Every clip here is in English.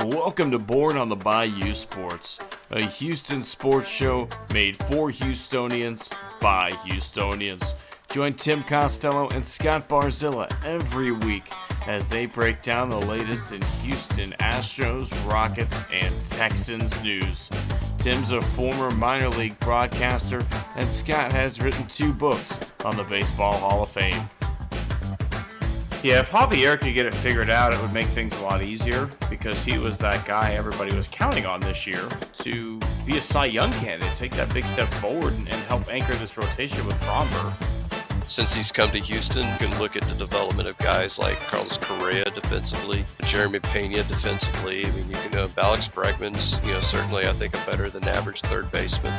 Welcome to Born on the Bayou Sports, a Houston sports show made for Houstonians by Houstonians. Join Tim Costello and Scott Barzilla every week as they break down the latest in Houston Astros, Rockets, and Texans news. Tim's a former minor league broadcaster, and Scott has written 2 books on the Baseball Hall of Fame. Yeah, if Javier could get it figured out, it would make things a lot easier because he was that guy everybody was counting on this year to be a Cy Young candidate, take that big step forward and help anchor this rotation with Fromber. Since he's come to Houston, you can look at the development of guys like Carlos Correa defensively, Jeremy Pena defensively. I mean, you can Alex Bregman's, certainly I think a better than average third baseman.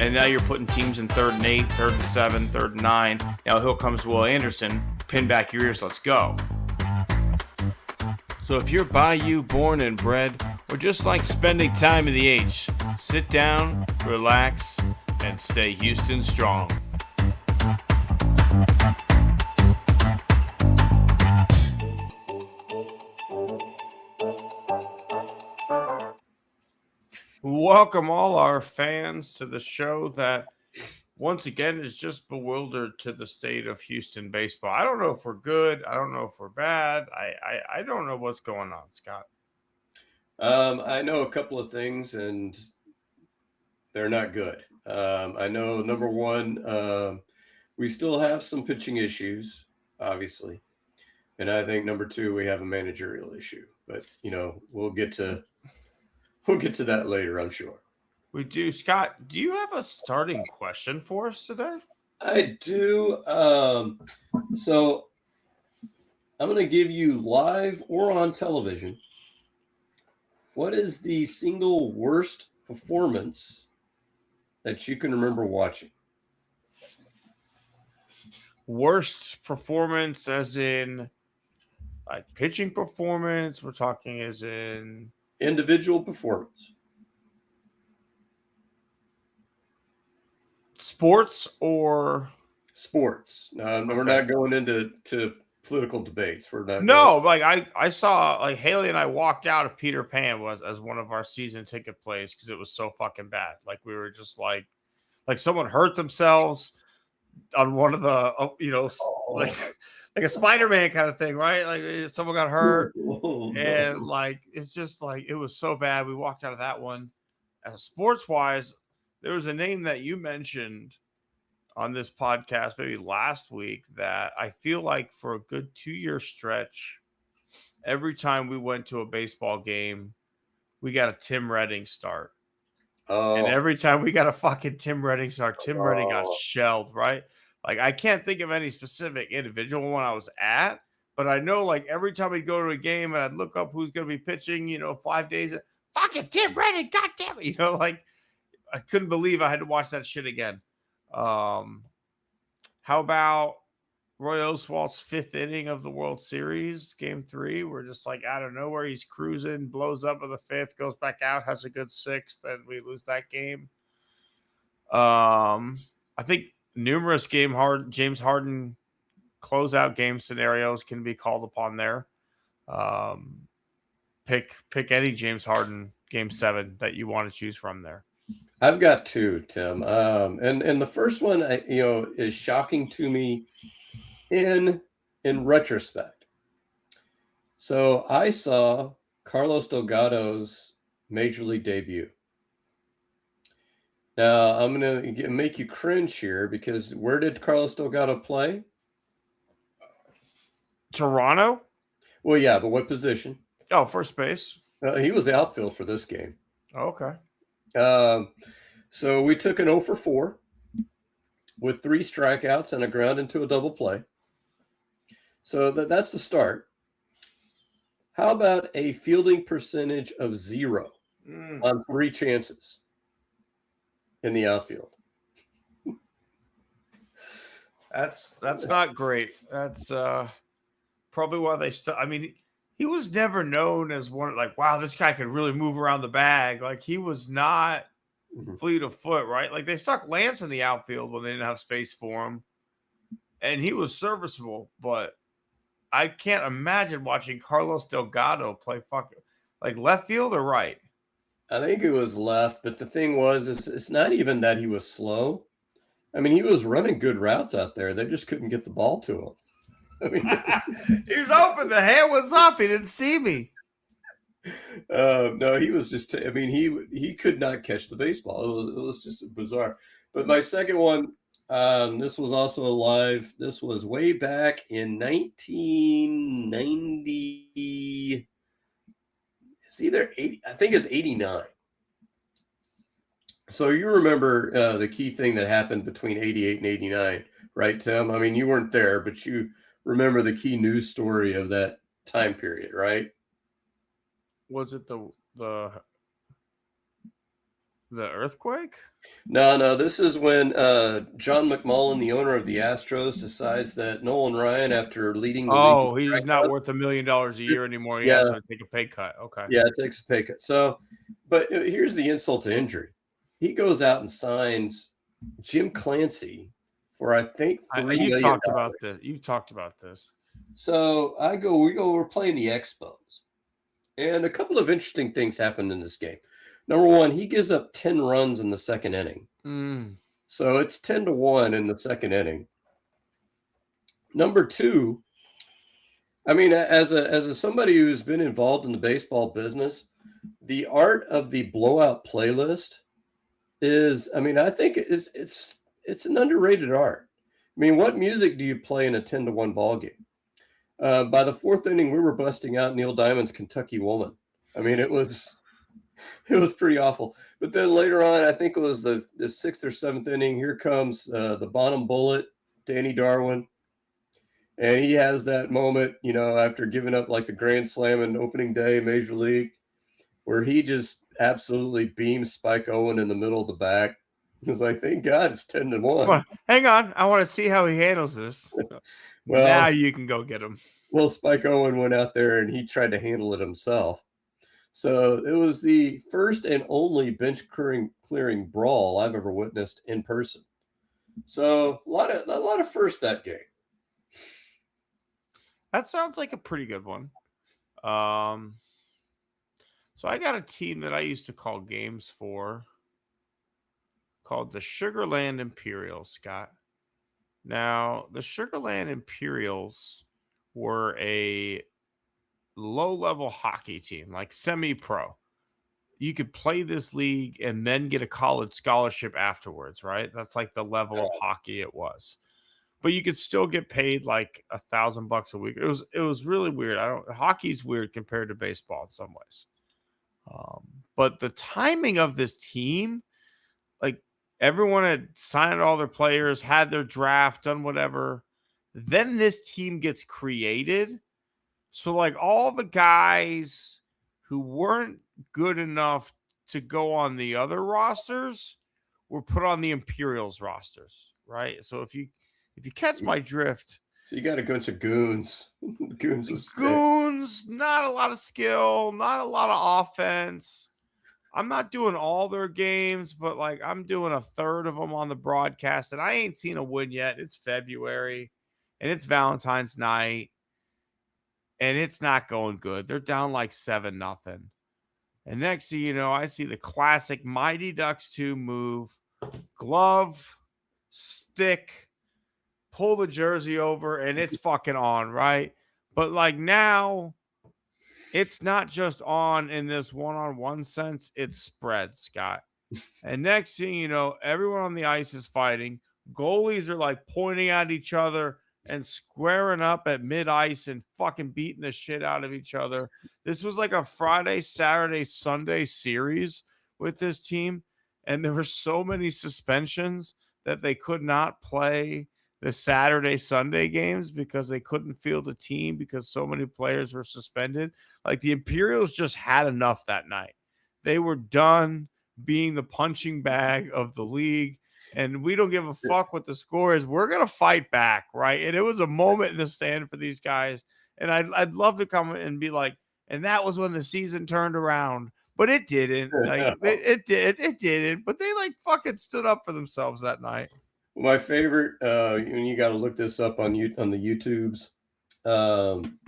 And now you're putting teams in 3rd and 8, 3rd and 7, 3rd and 9. Now here comes Will Anderson. Pin back your ears, let's go. So if you're Bayou born and bred, or just like spending time in the H, sit down, relax, and stay Houston strong. Welcome all our fans to the show that once again is just bewildered to the state of Houston baseball. I don't know if we're good. I don't know if we're bad. I don't know what's going on, Scott. I know a couple of things, and they're not good. I know, number one, we still have some pitching issues, obviously. And I think, number 2, we have a managerial issue. But, we'll get to that later, I'm sure. We do. Scott, do you have a starting question for us today? I do. So I'm going to give you live or on television. What is the single worst performance that you can remember watching? Worst performance as in like pitching performance? We're talking as in individual performance. Sports or sports? No, we're not going into political debates. We're not. No, like I saw like Haley and I walked out of Peter Pan as one of our season ticket plays because it was so fucking bad. Like we were just like someone hurt themselves on one of the like a Spider-Man kind of thing, right? Like someone got hurt and like it's just like it was so bad. We walked out of that one. As sports wise, there was a name that you mentioned on this podcast maybe last week that I feel like for a good 2-year stretch, every time we went to a baseball game, we got a Tim Redding start. And every time we got a fucking Tim Redding start, Tim Redding got shelled, right? Like I can't think of any specific individual one I was at, but I know like every time we'd go to a game and I'd look up who's going to be pitching, 5 days, fucking Tim Redding, goddamn it, like I couldn't believe I had to watch that shit again. How about Roy Oswalt's 5th inning of the World Series, Game 3? We're just like out of nowhere, he's cruising, blows up in the 5th, goes back out, has a good 6th, and we lose that game. I think numerous James Harden closeout game scenarios can be called upon there. Pick any James Harden Game 7 that you want to choose from there. I've got 2, Tim. And the first one, is shocking to me in retrospect. So I saw Carlos Delgado's Major League debut. Now I'm going to make you cringe here because where did Carlos Delgado play? Toronto? Well, yeah, but what position? Oh, first base. He was the outfield for this game. Okay. So we took an 0 for 4 with 3 strikeouts and a ground into a double play. So that's the start. How about a fielding percentage of 0 on 3 chances in the outfield? That's not great. That's probably why they I mean, he was never known as one like, wow, this guy could really move around the bag. Like he was not fleet of foot, right? Like they stuck Lance in the outfield when they didn't have space for him, and he was serviceable. But I can't imagine watching Carlos Delgado play Like left field or right? I think it was left, but the thing was, it's not even that he was slow. I mean, he was running good routes out there. They just couldn't get the ball to him. I mean, He was open. The hand was up. He didn't see me. no, he was just. I mean, he could not catch the baseball. It was just bizarre. But my second one, this was also live. This was way back in 1990. It's either 80. I think it's 89. So you remember the key thing that happened between 88 and 89, right, Tim? I mean, you weren't there, but you remember the key news story of that time period, right? Was it the earthquake? No. This is when John McMullen, the owner of the Astros, decides that Nolan Ryan, after leading the league, Oh, he's not worth $1 million a year anymore. He Yeah. has to take a pay cut. Okay. Yeah, it takes a pay cut. So, but here's the insult to injury. He goes out and signs Jim Clancy for, I think, $3 million. You've talked about this. You've talked about this. So we're playing the Expos. And a couple of interesting things happened in this game. Number one, he gives up 10 runs in the second inning. So it's 10-1 in the second inning. Number two, I mean, as somebody who's been involved in the baseball business, the art of the blowout playlist is, I mean, I think it's an underrated art. I mean, what music do you play in a 10-1 ball game? By the fourth inning, we were busting out Neil Diamond's Kentucky Woman. I mean, it was pretty awful. But then later on, I think it was the sixth or seventh inning, here comes the bottom bullet, Danny Darwin. And he has that moment, you know, after giving up like the grand slam in opening day Major League, where he just absolutely beams Spike Owen in the middle of the back. He's like, thank God it's 10-1. Hang on. I want to see how he handles this. Well, now you can go get him. Well, Spike Owen went out there and he tried to handle it himself. So it was the first and only bench clearing brawl I've ever witnessed in person. So a lot of firsts that game. That sounds like a pretty good one. So I got a team that I used to call games for called the Sugarland Imperials, Scott. Now, the Sugarland Imperials were a low-level hockey team, like semi-pro. You could play this league and then get a college scholarship afterwards, right? That's like the level of hockey it was. But you could still get paid like $1,000 a week. It was really weird. Hockey's weird compared to baseball in some ways. But the timing of this team, like everyone had signed all their players, had their draft, done whatever. Then this team gets created. So like all the guys who weren't good enough to go on the other rosters were put on the Imperials rosters, right? So if you catch my drift. So you got a bunch of goons. Goons, not a lot of skill, not a lot of offense. I'm not doing all their games, but like I'm doing a third of them on the broadcast, and I ain't seen a win yet. It's February, and it's Valentine's night, and it's not going good. They're down like 7-0. And next thing you know, I see the classic Mighty Ducks 2 move, glove, stick, pull the jersey over, and it's fucking on, right? But like now, it's not just on in this one-on-one sense, it's spread, Scott. And next thing you know, everyone on the ice is fighting. Goalies are like pointing at each other and squaring up at mid-ice and fucking beating the shit out of each other. This was like a Friday, Saturday, Sunday series with this team, and there were so many suspensions that they could not play the Saturday, Sunday games because they couldn't field a team because so many players were suspended. Like the Imperials just had enough that night. They were done being the punching bag of the league, and we don't give a fuck what the score is. We're going to fight back, right? And it was a moment in the stand for these guys, and I'd love to come and be like, and that was when the season turned around. But it didn't. Like it didn't. But they like fucking stood up for themselves that night. My favorite, and you got to look this up on the YouTubes,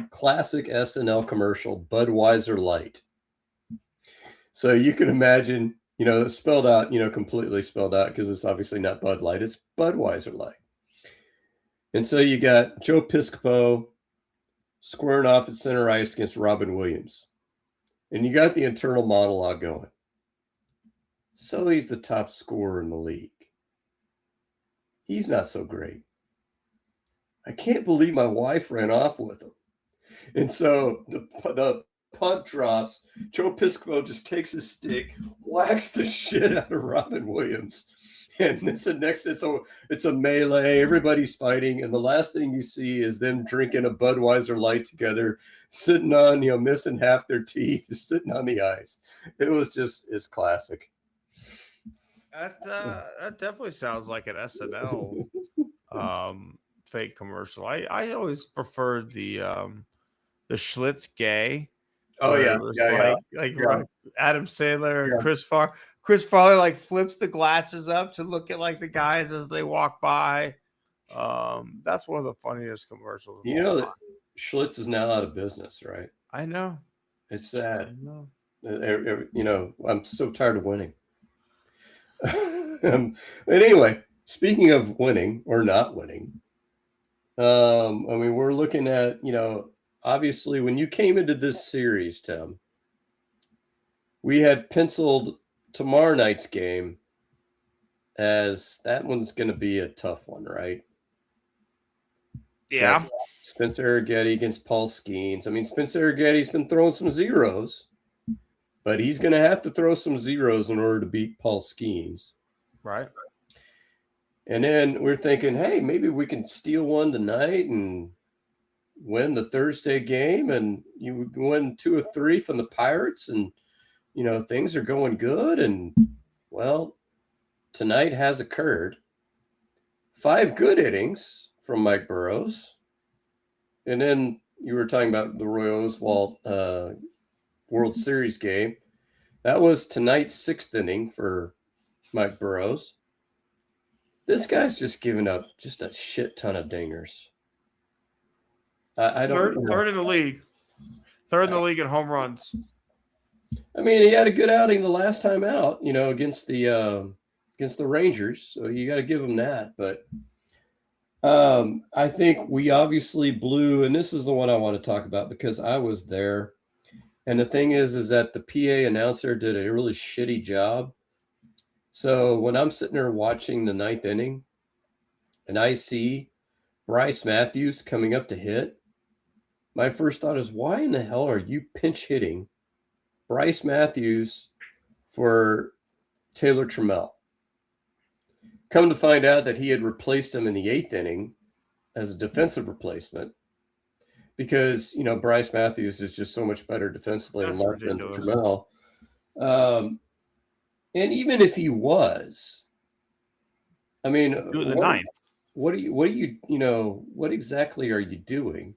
classic SNL commercial, Budweiser Light. So you can imagine, it's spelled out, completely spelled out because it's obviously not Bud Light, it's Budweiser Light. And so you got Joe Piscopo squaring off at center ice against Robin Williams. And you got the internal monologue going. So he's the top scorer in the league. He's not so great. I can't believe my wife ran off with him. And so the puck drops. Joe Piscopo just takes his stick, whacks the shit out of Robin Williams. And it's a melee. Everybody's fighting. And the last thing you see is them drinking a Budweiser Light together, sitting on, missing half their teeth, sitting on the ice. It's classic. That definitely sounds like an SNL fake commercial. I always preferred the Schlitz gay. Oh yeah, like Adam Sandler and Chris Farley. Chris Farley like flips the glasses up to look at like the guys as they walk by. That's one of the funniest commercials. That Schlitz is now out of business, right? I know. It's sad. I'm so tired of winning. But anyway, speaking of winning or not winning, we're looking at, obviously when you came into this series, Tim, we had penciled tomorrow night's game as that one's going to be a tough one, right? Yeah. That's Spencer Arrighetti against Paul Skeens. Spencer Arrighetti's been throwing some zeros, but he's going to have to throw some zeros in order to beat Paul Skeens. Right. And then we're thinking, hey, maybe we can steal one tonight and win the Thursday game, and you win 2 or 3 from the Pirates, and things are going good. And well, tonight has occurred. 5 good innings from Mike Burrows, and then you were talking about the Roy Oswalt World Series game. That was tonight's 6th inning for Mike Burrows. This guy's just giving up just a shit ton of dingers. I don't third in the league. Third in the league in home runs. He had a good outing the last time out, against the Rangers. So you got to give him that. But I think we obviously blew, and this is the one I want to talk about because I was there. And the thing is that the PA announcer did a really shitty job. So when I'm sitting there watching the 9th inning and I see Bryce Matthews coming up to hit, my first thought is, why in the hell are you pinch hitting Bryce Matthews for Taylor Trammell? Come to find out that he had replaced him in the 8th inning as a defensive replacement because, Bryce Matthews is just so much better defensively than Trammell. And even if he was, do the 9th. What exactly are you doing?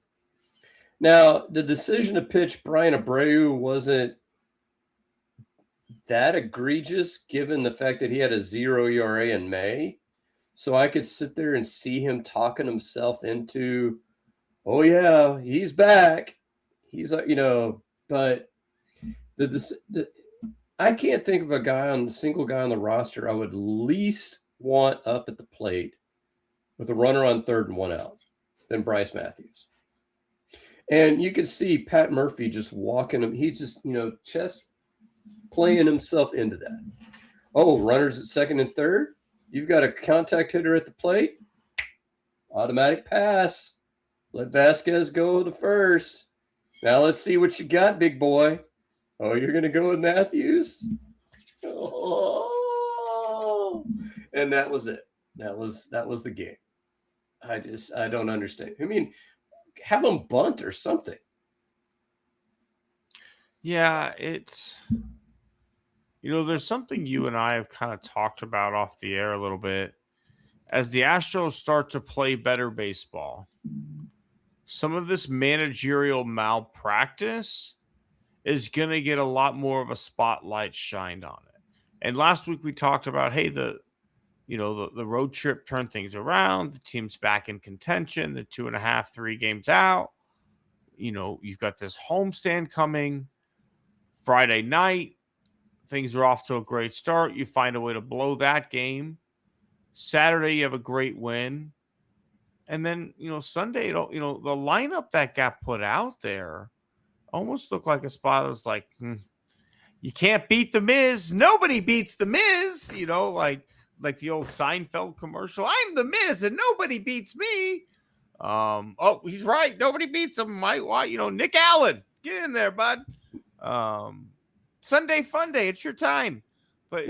Now, the decision to pitch Brian Abreu wasn't that egregious given the fact that he had a 0 ERA in May. So I could sit there and see him talking himself into, oh yeah, he's back. He's but I can't think of a single guy on the roster I would least want up at the plate with a runner on 3rd and 1 out than Bryce Matthews. And you could see Pat Murphy just walking him. He just, chest playing himself into that. Oh, runners at 2nd and 3rd. You've got a contact hitter at the plate. Automatic pass. Let Vasquez go to 1st. Now let's see what you got, big boy. Oh, you're going to go with Matthews? Oh. And that was it. That was the game. I don't understand. Have them bunt or something. Yeah, it's there's something you and I have kind of talked about off the air a little bit. As the Astros start to play better baseball, some of this managerial malpractice is going to get a lot more of a spotlight shined on it. And last week we talked about, hey, the road trip turned things around. The team's back in contention. The 2.5, 3 games out. You've got this homestand coming Friday night. things are off to a great start. You find a way to blow that game. Saturday, you have a great win. And then, Sunday, the lineup that got put out there almost looked like Espada's like, you can't beat the Miz. Nobody beats the Miz, like the old Seinfeld commercial. I'm the Miz and nobody beats me. He's right. Nobody beats him. Nick Allen, get in there, bud. Sunday fun day. It's your time. But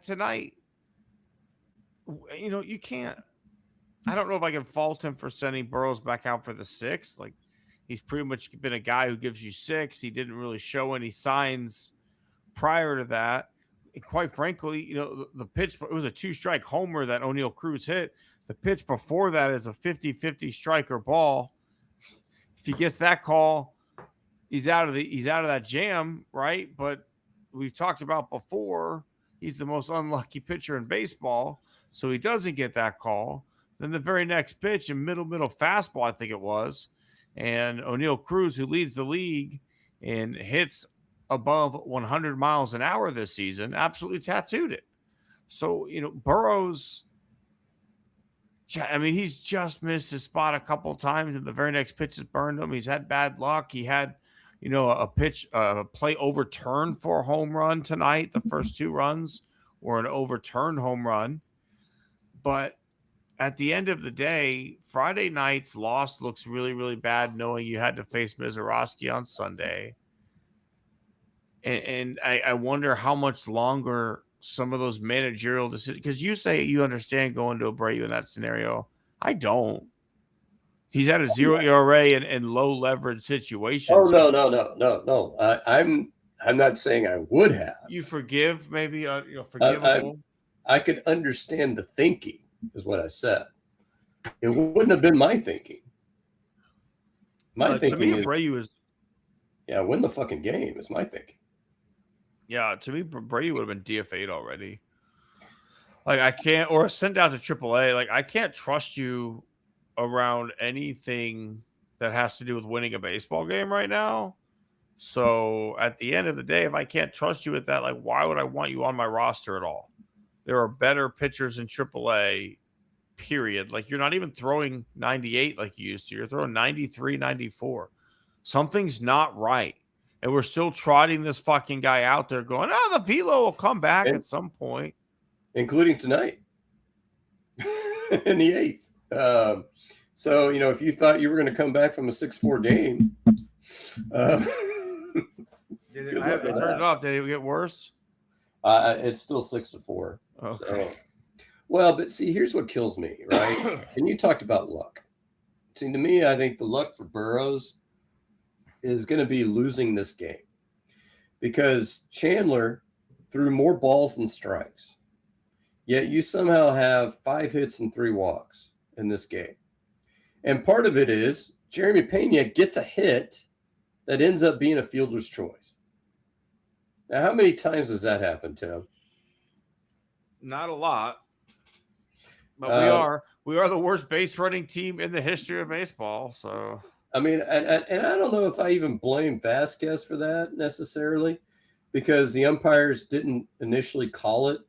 tonight, you can't. I don't know if I can fault him for sending Burrows back out for the 6th. Like, he's pretty much been a guy who gives you 6. He didn't really show any signs prior to that. And quite frankly, the pitch, it was a 2-strike homer that O'Neal Cruz hit. The pitch before that is a 50-50 striker ball. If he gets that call, he's out of that jam, right? But we've talked about before, he's the most unlucky pitcher in baseball, so he doesn't get that call. Then the very next pitch, a middle fastball, I think it was, and O'Neal Cruz, who leads the league and hits above 100 miles an hour this season, absolutely tattooed it. So, Burrows, he's just missed his spot a couple of times, and the very next pitch has burned him. He's had bad luck. He had, a play overturned for a home run tonight. The first 2 runs were an overturned home run. But at the end of the day, Friday night's loss looks really, really bad, knowing you had to face Mizorowski on Sunday. And I wonder how much longer some of those managerial decisions, because you say you understand going to Abreu in that scenario. I don't. He's had a 0 ERA and low leverage situations. Oh, no. I'm not saying I would have. You forgive, maybe, forgivable. I could understand the thinking, is what I said. It wouldn't have been my thinking. My thinking to me, Abreu is. Yeah, win the fucking game is my thinking. Yeah, to me, Abreu would have been DFA'd already. Like, I can't, or sent out to AAA. Like, I can't trust you around anything that has to do with winning a baseball game right now. So at the end of the day, if I can't trust you with that, like, why would I want you on my roster at all? There are better pitchers in AAA, period. Like, you're not even throwing 98 like you used to. You're throwing 93, 94. Something's not right. And we're still trotting this fucking guy out there going, the velo will come back at some point. Including tonight in the 8th. So, if you thought you were going to come back from a 6-4 game. Did it turn off? Did it get worse? It's still 6-4. Okay. So, well, but see, here's what kills me, right? And you talked about luck. See, to me, I think the luck for Burrows is going to be losing this game because Chandler threw more balls than strikes. Yet you somehow have 5 hits and 3 walks in this game. And part of it is Jeremy Pena gets a hit that ends up being a fielder's choice. Now, how many times does that happen, Tim? Not a lot. But we are the worst base running team in the history of baseball. So I mean, and I don't know if I even blame Vasquez for that necessarily, because the umpires didn't initially call it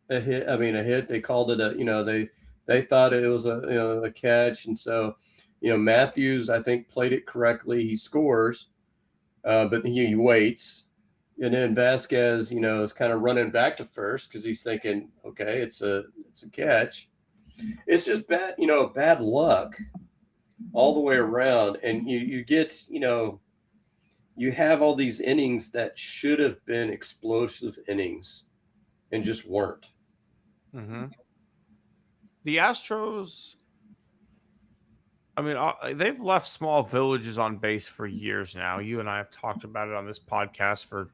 a hit. I mean, a hit. They called it they thought it was a catch, and so Matthews, I think, played it correctly. He scores, but he waits, and then Vasquez is kind of running back to first because he's thinking, okay, it's a catch. It's just bad bad luck all the way around, and you get you have all these innings that should have been explosive innings and just weren't. Mm-hmm. The Astros, I mean, they've left small villages on base for years now. You and I have talked about it on this podcast for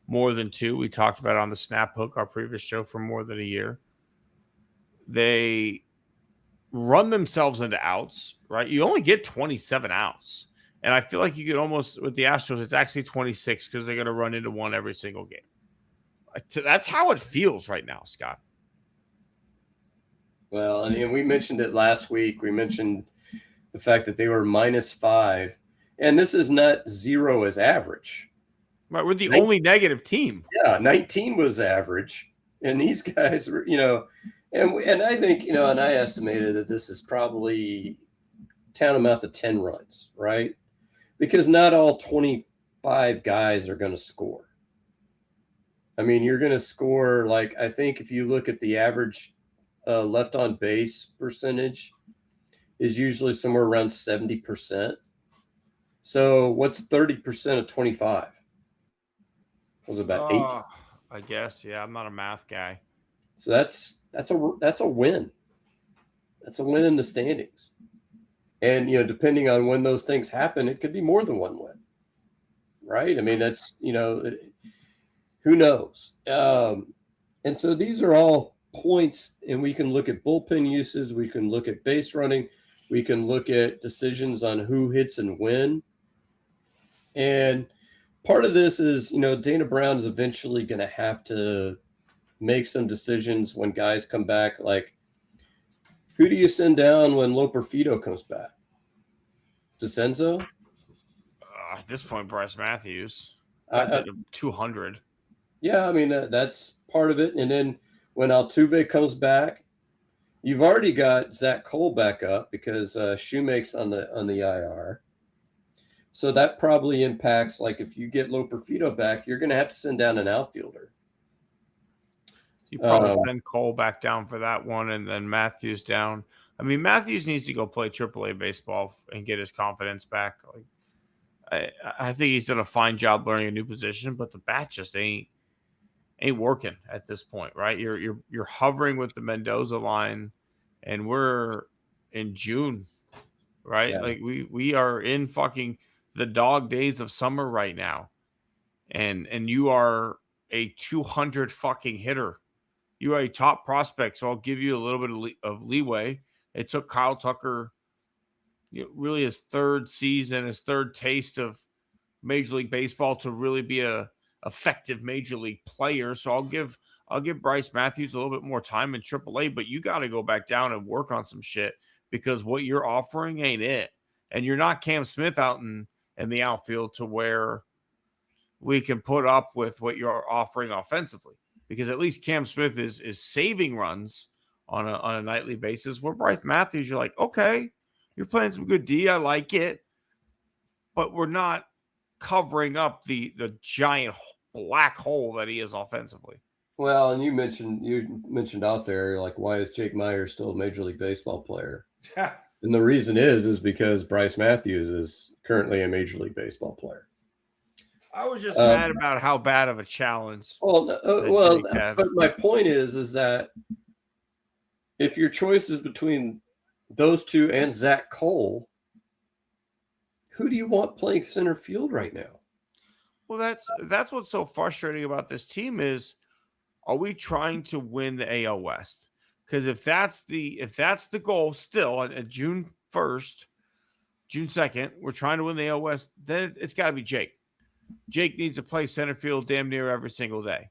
more than 2. We talked about it on the Snap Hook, our previous show, for more than a year. They run themselves into outs, right? You only get 27 outs. And I feel like you could almost, with the Astros, it's actually 26 because they're going to run into one every single game. That's how it feels right now, Scott. Well, and we mentioned it last week. We mentioned the fact that they were -5. And this is not 0 as average. Right, we're the only negative team. Yeah, 19 was average, and these guys were, and I think, and I estimated that this is probably tantamount to 10 runs, right? Because not all 25 guys are going to score. I mean, you're going to score, like, I think if you look at the average left on base percentage is usually somewhere around 70%. So what's 30% of 25? Was it about 8? I guess, yeah. I'm not a math guy. So that's a win. That's a win in the standings. And, depending on when those things happen, it could be more than one win, right? I mean, that's, who knows? And so these are all points, and we can look at bullpen usage. We can look at base running. We can look at decisions on who hits and when. And part of this is, Dana Brown is eventually going to have to make some decisions when guys come back. Like, who do you send down when Loperfido comes back? DeCenzo? At this point, Bryce Matthews. That's at 200. Yeah, I mean, that's part of it. And then when Altuve comes back, you've already got Zach Cole back up because Shoemake's on the IR. So that probably impacts, like, if you get Loperfido back, you're going to have to send down an outfielder. You probably send Cole back down for that one, and then Matthews down. I mean, Matthews needs to go play AAA baseball and get his confidence back. Like, I think he's done a fine job learning a new position, but the bat just ain't working at this point, right? You're hovering with the Mendoza line, and we're in June, right? Yeah. Like we are in fucking the dog days of summer right now, and you are a 200 fucking hitter. You are a top prospect, so I'll give you a little bit of leeway. It took Kyle Tucker, really his third season, his third taste of Major League Baseball to really be a effective Major League player. So I'll give Bryce Matthews a little bit more time in AAA, but you got to go back down and work on some shit because what you're offering ain't it. And you're not Cam Smith out in the outfield to where we can put up with what you're offering offensively. Because at least Cam Smith is saving runs on a nightly basis. Where Bryce Matthews, you're like, okay, you're playing some good D. I like it. But we're not covering up the giant black hole that he is offensively. Well, and you mentioned out there, like, why is Jake Myers still a Major League Baseball player? And the reason is because Bryce Matthews is currently a Major League Baseball player. I was just mad about how bad of a challenge. But my point is that if your choice is between those two and Zach Cole, who do you want playing center field right now? Well, that's what's so frustrating about this team is, are we trying to win the AL West? Because if that's the goal still at June 1st, June 2nd, we're trying to win the AL West, then it's got to be Jake. Jake needs to play center field damn near every single day.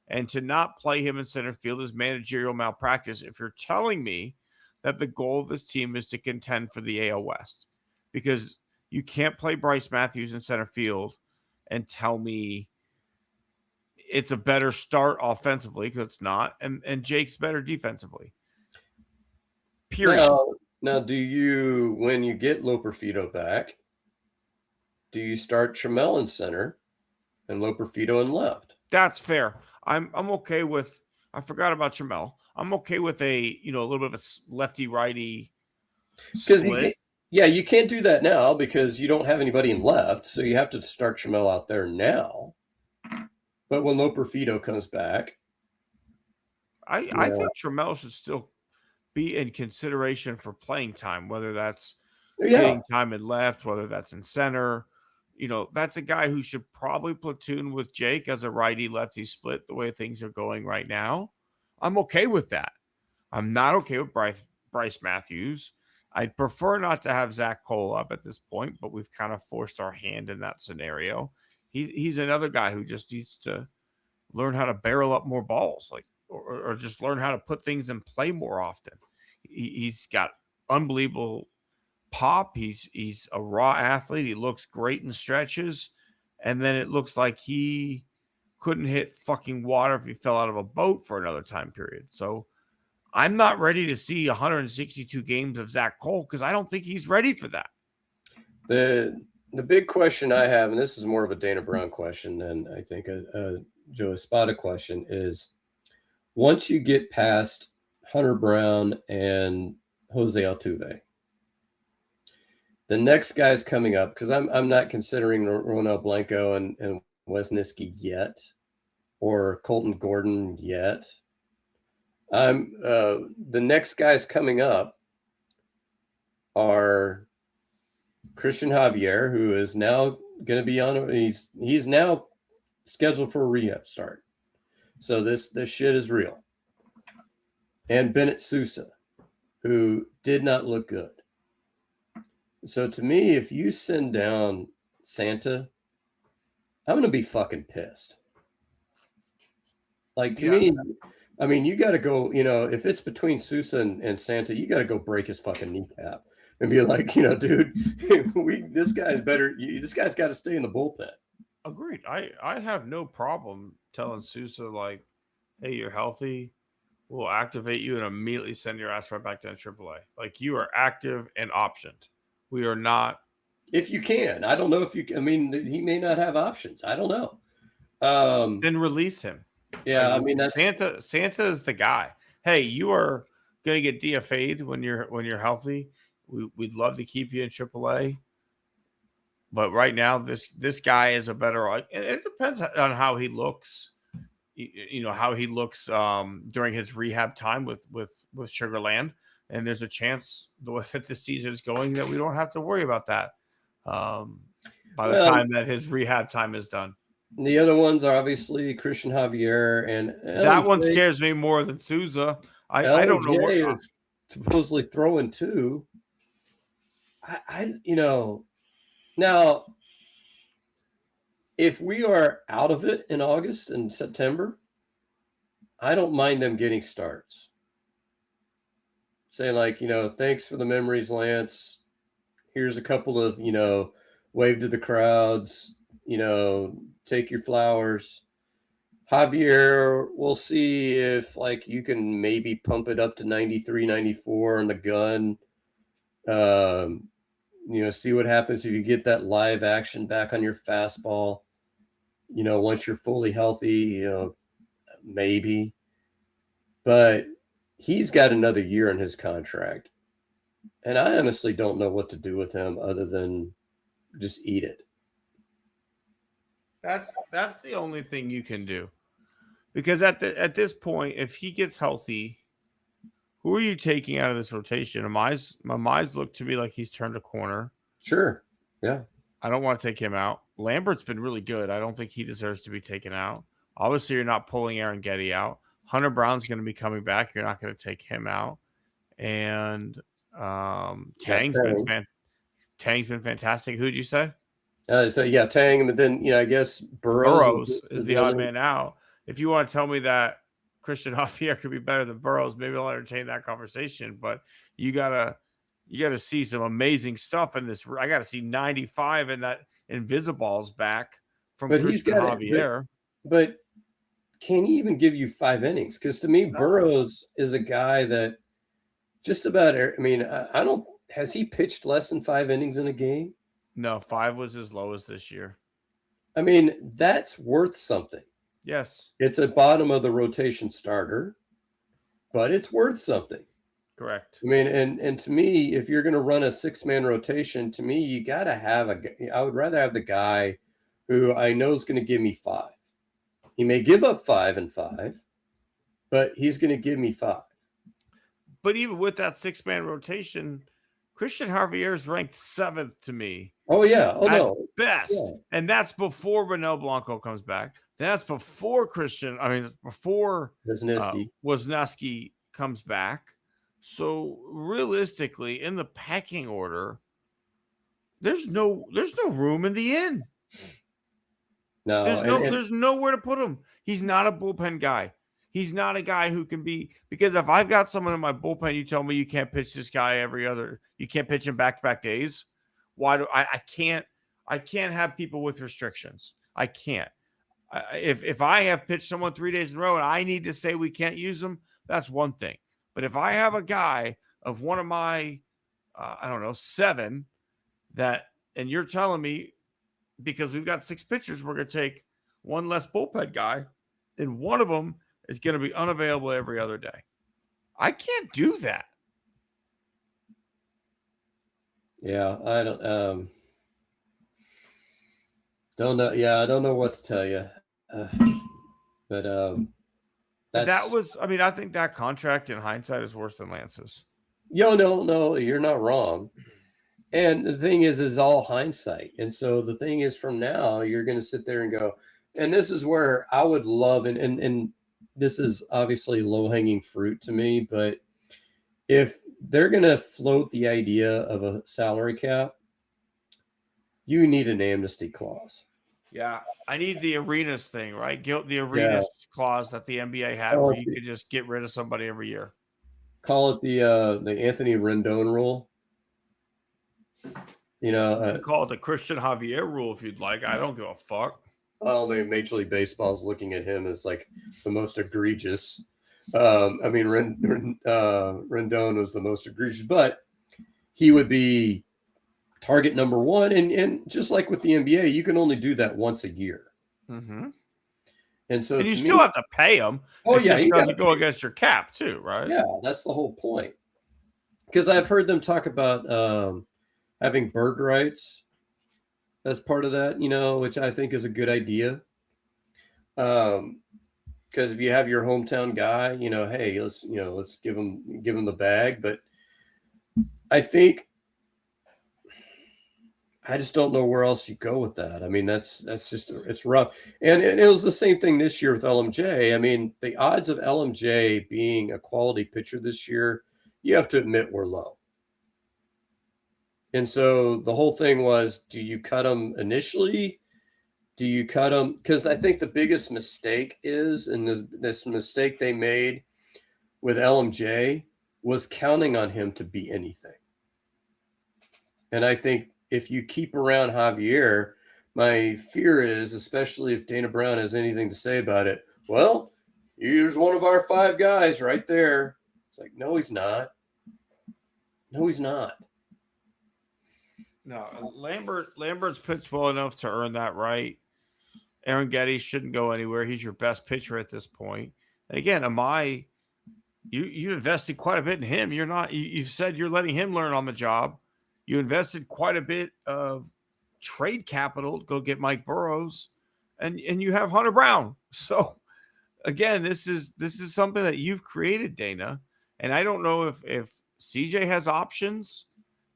And to not play him in center field is managerial malpractice if you're telling me that the goal of this team is to contend for the AL West. Because you can't play Bryce Matthews in center field and tell me it's a better start offensively, because it's not, and Jake's better defensively. Period. Now, do you, when you get Loperfido back, do you start Trammell in center and Loperfido in left? That's fair. I'm okay with. I forgot about Trammell. I'm okay with a little bit of a lefty righty split. You can't do that now because you don't have anybody in left, so you have to start Trammell out there now. But when Loperfido comes back, I think Trammell should still be in consideration for playing time, whether that's getting time in left, whether that's in center. That's a guy who should probably platoon with Jake as a righty-lefty split the way things are going right now. I'm okay with that. I'm not okay with Bryce Matthews. I'd prefer not to have Zach Cole up at this point, but we've kind of forced our hand in that scenario. He's another guy who just needs to learn how to barrel up more balls, or just learn how to put things in play more often. He's got unbelievable pop. He's a raw athlete. He looks great in stretches, and then it looks like he couldn't hit fucking water if he fell out of a boat for another time period. So I'm not ready to see 162 games of Zach Cole because I don't think he's ready for that. The big question I have, and this is more of a Dana Brown question than I think a Joe Espada question, is once you get past Hunter Brown and Jose Altuve, the next guy's coming up, because I'm not considering Ronel Blanco and Wesniewski yet, or Colton Gordon yet. The next guys coming up are Christian Javier, who is now going to be on. He's now scheduled for a rehab start. So this shit is real. And Bennett Sousa, who did not look good. So to me, if you send down Santa, I'm going to be fucking pissed. Like, to me, I mean, you got to go, if it's between Sousa and Santa, you got to go break his fucking kneecap and be like, dude, this guy's better. This guy's got to stay in the bullpen. Agreed. I have no problem telling Sousa, like, hey, you're healthy. We'll activate you and immediately send your ass right back down to AAA. Like, you are active and optioned. We are not. If you can. I don't know if you can. I mean, he may not have options. I don't know. Then release him. Yeah, like, I mean, that's Santa is the guy. Hey, you are going to get DFA'd when you're healthy. We'd love to keep you in AAA. But right now, this guy is a better. It depends on how he looks. How he looks during his rehab time with Sugarland, and there's a chance the way that this season is going that we don't have to worry about that by the time that his rehab time is done. The other ones are obviously Christian Javier, and that one scares me more than Sousa. I don't know what is supposedly throwing two. Now, if we are out of it in August and September, I don't mind them getting starts. Saying like, thanks for the memories, Lance. Here's a couple of, wave to the crowds, take your flowers. Javier, we'll see if like you can maybe pump it up to 93, 94 on the gun. See what happens if you get that live action back on your fastball. Once you're fully healthy, maybe. But he's got another year in his contract. And I honestly don't know what to do with him other than just eat it. That's the only thing you can do. Because at this point, if he gets healthy, who are you taking out of this rotation? Mize look to me like he's turned a corner. Sure. Yeah. I don't want to take him out. Lambert's been really good. I don't think he deserves to be taken out. Obviously, you're not pulling Aaron Getty out. Hunter Brown's going to be coming back. You're not going to take him out. And Tang's been fantastic. Who'd you say? Tang. But then, I guess Burrows is the odd man out. If you want to tell me that Christian Javier could be better than Burrows, maybe I'll entertain that conversation. But you gotta see some amazing stuff in this. I gotta see 95 and that Invisibal's back from Christian Javier. But can he even give you 5 innings? Because to me, Burrows is a guy that just about. I mean, I don't. Has he pitched less than 5 innings in a game? No, 5 was his lowest this year. I mean, that's worth something. Yes. It's a bottom of the rotation starter, but it's worth something. Correct. I mean, and to me, if you're going to run a 6-man rotation, to me, you got to have I would rather have the guy who I know is going to give me 5. He may give up 5 and 5, but he's going to give me 5. But even with that 6-man rotation, Christian Javier is ranked 7th to me. Oh, yeah. Oh, at best. Yeah. And that's before Ronel Blanco comes back. That's before before Wesniewski comes back. So realistically, in the pecking order, there's no room in the inn. No, there's nowhere to put him. He's not a bullpen guy. He's not a guy who can be, because if I've got someone in my bullpen, you tell me you can't pitch this guy you can't pitch him back-to-back days. Why do I can't I can't have people with restrictions. I can't. If I have pitched someone 3 days in a row and I need to say we can't use them, that's one thing. But if I have a guy of one of my, I don't know, 7 that, and you're telling me because we've got 6 pitchers, we're going to take one less bullpen guy, and one of them is going to be unavailable every other day. I can't do that. Yeah, I don't know. Yeah, I don't know what to tell you. But that was, I mean, I think that contract in hindsight is worse than Lance's. No, you're not wrong. And the thing is all hindsight. And so the thing is, from now, you're going to sit there and go, and this is where I would love, and this is obviously low-hanging fruit to me, but if they're going to float the idea of a salary cap, you need an amnesty clause. Yeah, I need the arenas thing, right? The arenas clause that the NBA had, where you could just get rid of somebody every year. Call it the Anthony Rendon rule. You can call it the Christian Javier rule if you'd like. I don't give a fuck. Well, Major League Baseball is looking at him as like the most egregious. I mean, Rendon was the most egregious, but he would be target number 1. And just like with the NBA, you can only do that once a year. Mm-hmm. And so you still have to pay him. Oh, yeah. He doesn't go against your cap too, right? Yeah, that's the whole point. Because I've heard them talk about having bird rights as part of that, which I think is a good idea. Because if you have your hometown guy, hey, let's give him the bag. But I just don't know where else you go with that. I mean, that's just, it's rough. And it was the same thing this year with LMJ. I mean, the odds of LMJ being a quality pitcher this year, you have to admit, were low. And so the whole thing was, do you cut him initially? Do you cut him? Because I think the biggest mistake is, and this mistake they made with LMJ was counting on him to be anything. And I think if you keep around Javier, my fear is, especially if Dana Brown has anything to say about it, well, here's one of our 5 guys right there. It's like, no, he's not. No, he's not. No, Lambert's pitched well enough to earn that right. Aaron Geddes shouldn't go anywhere. He's your best pitcher at this point. And again, Amai, you invested quite a bit in him. You've said you're letting him learn on the job. You invested quite a bit of trade capital to go get Mike Burrows, and you have Hunter Brown. So again, this is something that you've created, Dana. And I don't know if CJ has options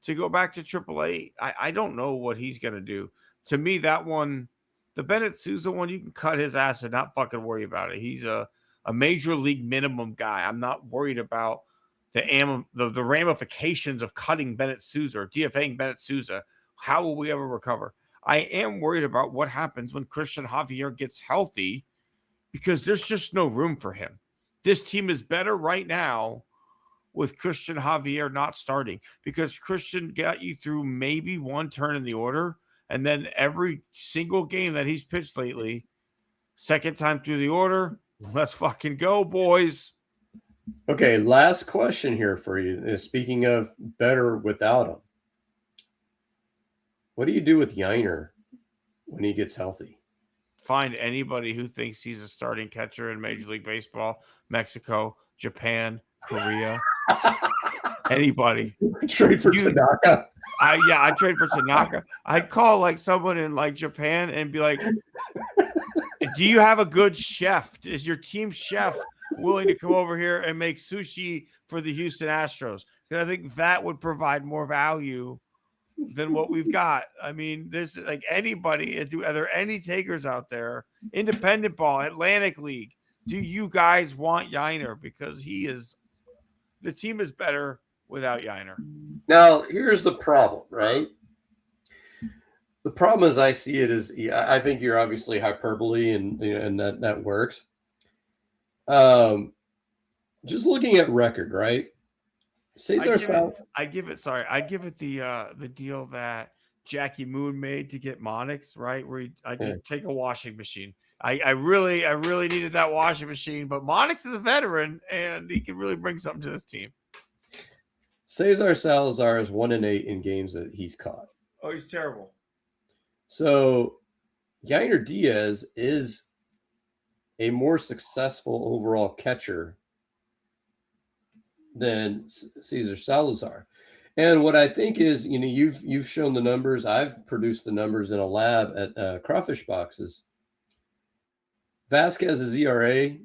to go back to AAA. I don't know what he's going to do. To me, that one, the Bennett Sousa one, you can cut his ass and not fucking worry about it. He's a major league minimum guy. I'm not worried about the ramifications of cutting Bennett Sousa or DFAing Bennett Sousa. How will we ever recover? I am worried about what happens when Christian Javier gets healthy, because there's just no room for him. This team is better right now with Christian Javier not starting, because Christian got you through maybe one turn in the order, and then every single game that he's pitched lately, second time through the order, let's fucking go, boys. Okay, last question here for you. Speaking of better without him, what do you do with Yainer when he gets healthy? Find anybody who thinks he's a starting catcher in Major League Baseball, Mexico, Japan, Korea, anybody. Trade for Tanaka. I'd trade for Tanaka. I'd call like someone in like Japan and be like, do you have a good chef? Is your team chef willing to come over here and make sushi for the Houston Astros? Because I think that would provide more value than what we've got. I mean, this is like anybody. Are there any takers out there? Independent ball, Atlantic League. Do you guys want Yainer? Because the team is better without Yainer. Now, here's the problem, right? The problem as I see it is, I think you're obviously hyperbole, and that works. Just looking at record, right? I'd give it the deal that Jackie Moon made to get Monix, right? Where I could take a washing machine. I really needed that washing machine, but Monix is a veteran and he can really bring something to this team. Cesar Salazar is 1-8 in games that he's caught. Oh, he's terrible. So Yainer Diaz is a more successful overall catcher than Cesar Salazar. And what I think is, you've shown the numbers. I've produced the numbers in a lab at Crawfish Boxes. Vasquez's ERA,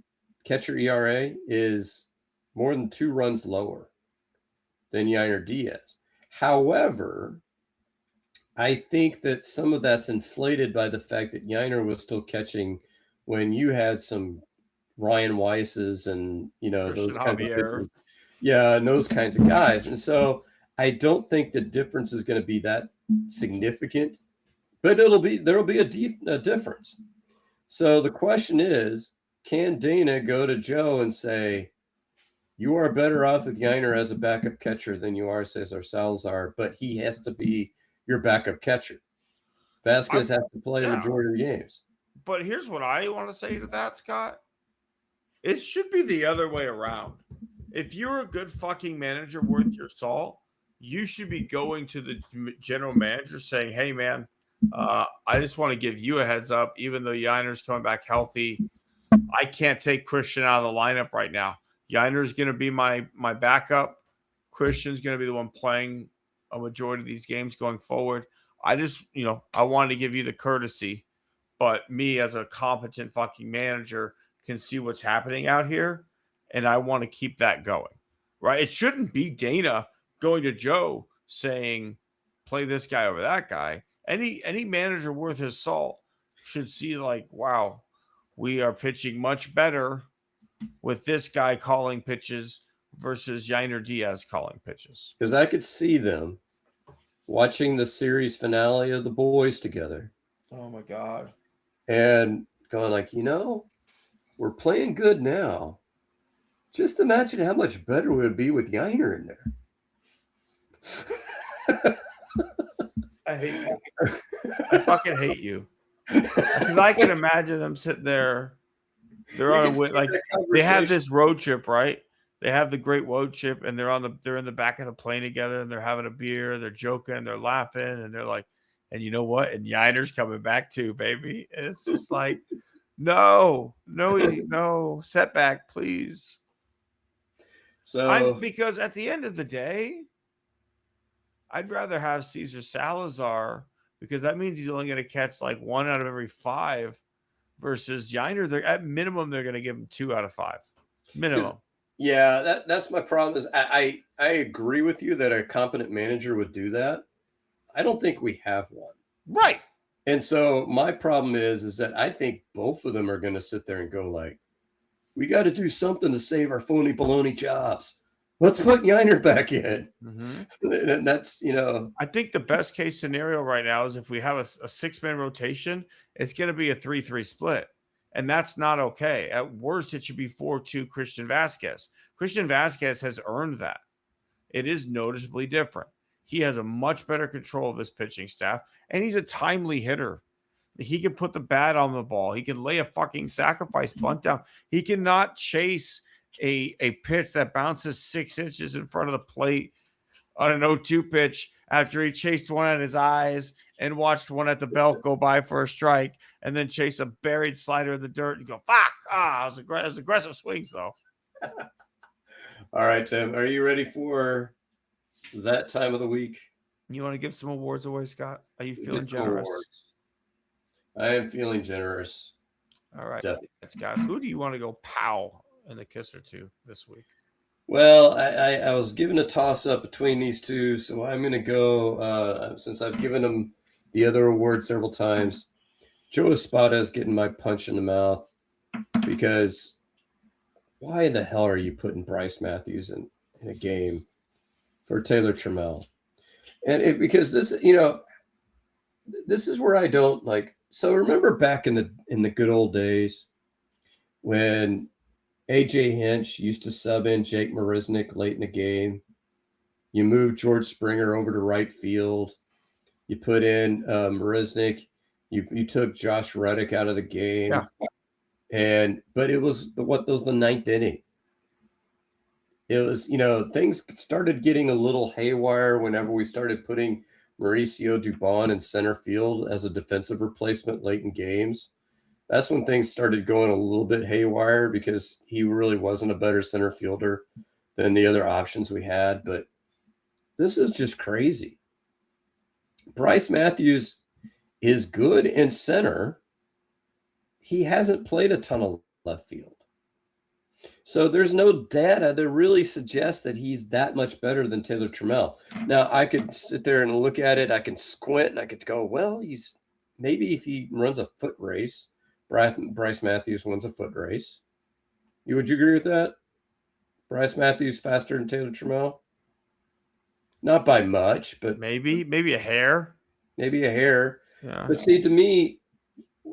catcher ERA, is more than 2 runs lower than Yainer Diaz. However, I think that some of that's inflated by the fact that Yainer was still catching when you had some Ryan Weisses and, those kinds of pitchers. Yeah, and those kinds of guys. And so I don't think the difference is going to be that significant, but there'll be a difference. So the question is, can Dana go to Joe and say, you are better off with Yainer as a backup catcher than you are Cesar Salazar, but he has to be your backup catcher. Vasquez has to play a majority of the games. But here's what I want to say to that, Scott. It should be the other way around. If you're a good fucking manager worth your salt, you should be going to the general manager saying, hey, man, I just want to give you a heads up. Even though Yainer's coming back healthy, I can't take Christian out of the lineup right now. Yainer's going to be my backup. Christian's going to be the one playing a majority of these games going forward. I just, I wanted to give you the courtesy, but me as a competent fucking manager can see what's happening out here, and I want to keep that going, right? It shouldn't be Dana going to Joe saying, play this guy over that guy. Any manager worth his salt should see like, wow, we are pitching much better with this guy calling pitches versus Yainer Diaz calling pitches. Because I could see them watching the series finale of the boys together. Oh my God. And going like, we're playing good now. Just imagine how much better it would be with Yainer in there. I hate you. I fucking hate you. Because I can imagine them sitting there. They're on a like they have this road trip, right? They have the great road trip, and they're in the back of the plane together, and they're having a beer, they're joking, they're laughing, and they're like, and you know what? And Yainer's coming back too, baby. And it's just like, no, setback, please. So because at the end of the day, I'd rather have Cesar Salazar because that means he's only going to catch like 1 out of every 5 versus Yainer. At minimum, they're going to give him 2 out of 5. Minimum. Yeah, that's my problem. Is I agree with you that a competent manager would do that. I don't think we have one. Right. And so my problem is that I think both of them are going to sit there and go like, we got to do something to save our phony baloney jobs. Let's put Yainer back in. Mm-hmm. And that's, I think the best case scenario right now is if we have a 6-man rotation, it's going to be a 3-3 split. And that's not okay. At worst, it should be 4-2 Christian Vasquez. Christian Vasquez has earned that. It is noticeably different. He has a much better control of this pitching staff, and he's a timely hitter. He can put the bat on the ball. He can lay a fucking sacrifice bunt down. He cannot chase a pitch that bounces 6 inches in front of the plate on an 0-2 pitch after he chased one at his eyes and watched one at the belt go by for a strike and then chase a buried slider in the dirt and go, fuck. It was aggressive swings, though. All right, Tim. Are you ready for that time of the week? You want to give some awards away, Scott? Are you feeling generous? I am feeling generous. All right, Scott. Who do you want to go pow in the kisser to this week? Well, I was given a toss-up between these two, so I'm going to go, since I've given him the other award several times, Joe Espada is getting my punch in the mouth because why in the hell are you putting Bryce Matthews in a game for Taylor Trammell? And because this, this is where I don't like. So remember back in the good old days when AJ Hinch used to sub in Jake Marisnick late in the game. You moved George Springer over to right field. You put in Marisnik. You took Josh Reddick out of the game. Yeah. But it was the ninth inning. It was, things started getting a little haywire whenever we started putting Mauricio Dubon in center field as a defensive replacement late in games. That's when things started going a little bit haywire because he really wasn't a better center fielder than the other options we had. But this is just crazy. Bryce Matthews is good in center. He hasn't played a ton of left field. So there's no data to really suggest that he's that much better than Taylor Trammell. Now, I could sit there and look at it. I can squint and I could go, well, maybe if he runs a foot race, Bryce Matthews wins a foot race. Would you agree with that? Bryce Matthews faster than Taylor Trammell? Not by much, but maybe a hair. Maybe a hair. Yeah. But see, to me,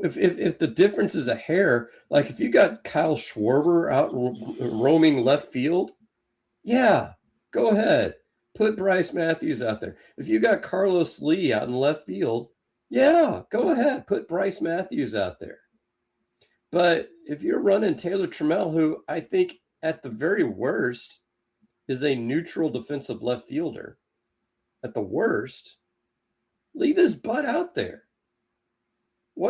if the difference is a hair, like if you got Kyle Schwarber out roaming left field, yeah, go ahead. Put Bryce Matthews out there. If you got Carlos Lee out in left field, yeah, go ahead. Put Bryce Matthews out there. But if you're running Taylor Trammell, who I think at the very worst is a neutral defensive left fielder, at the worst, leave his butt out there.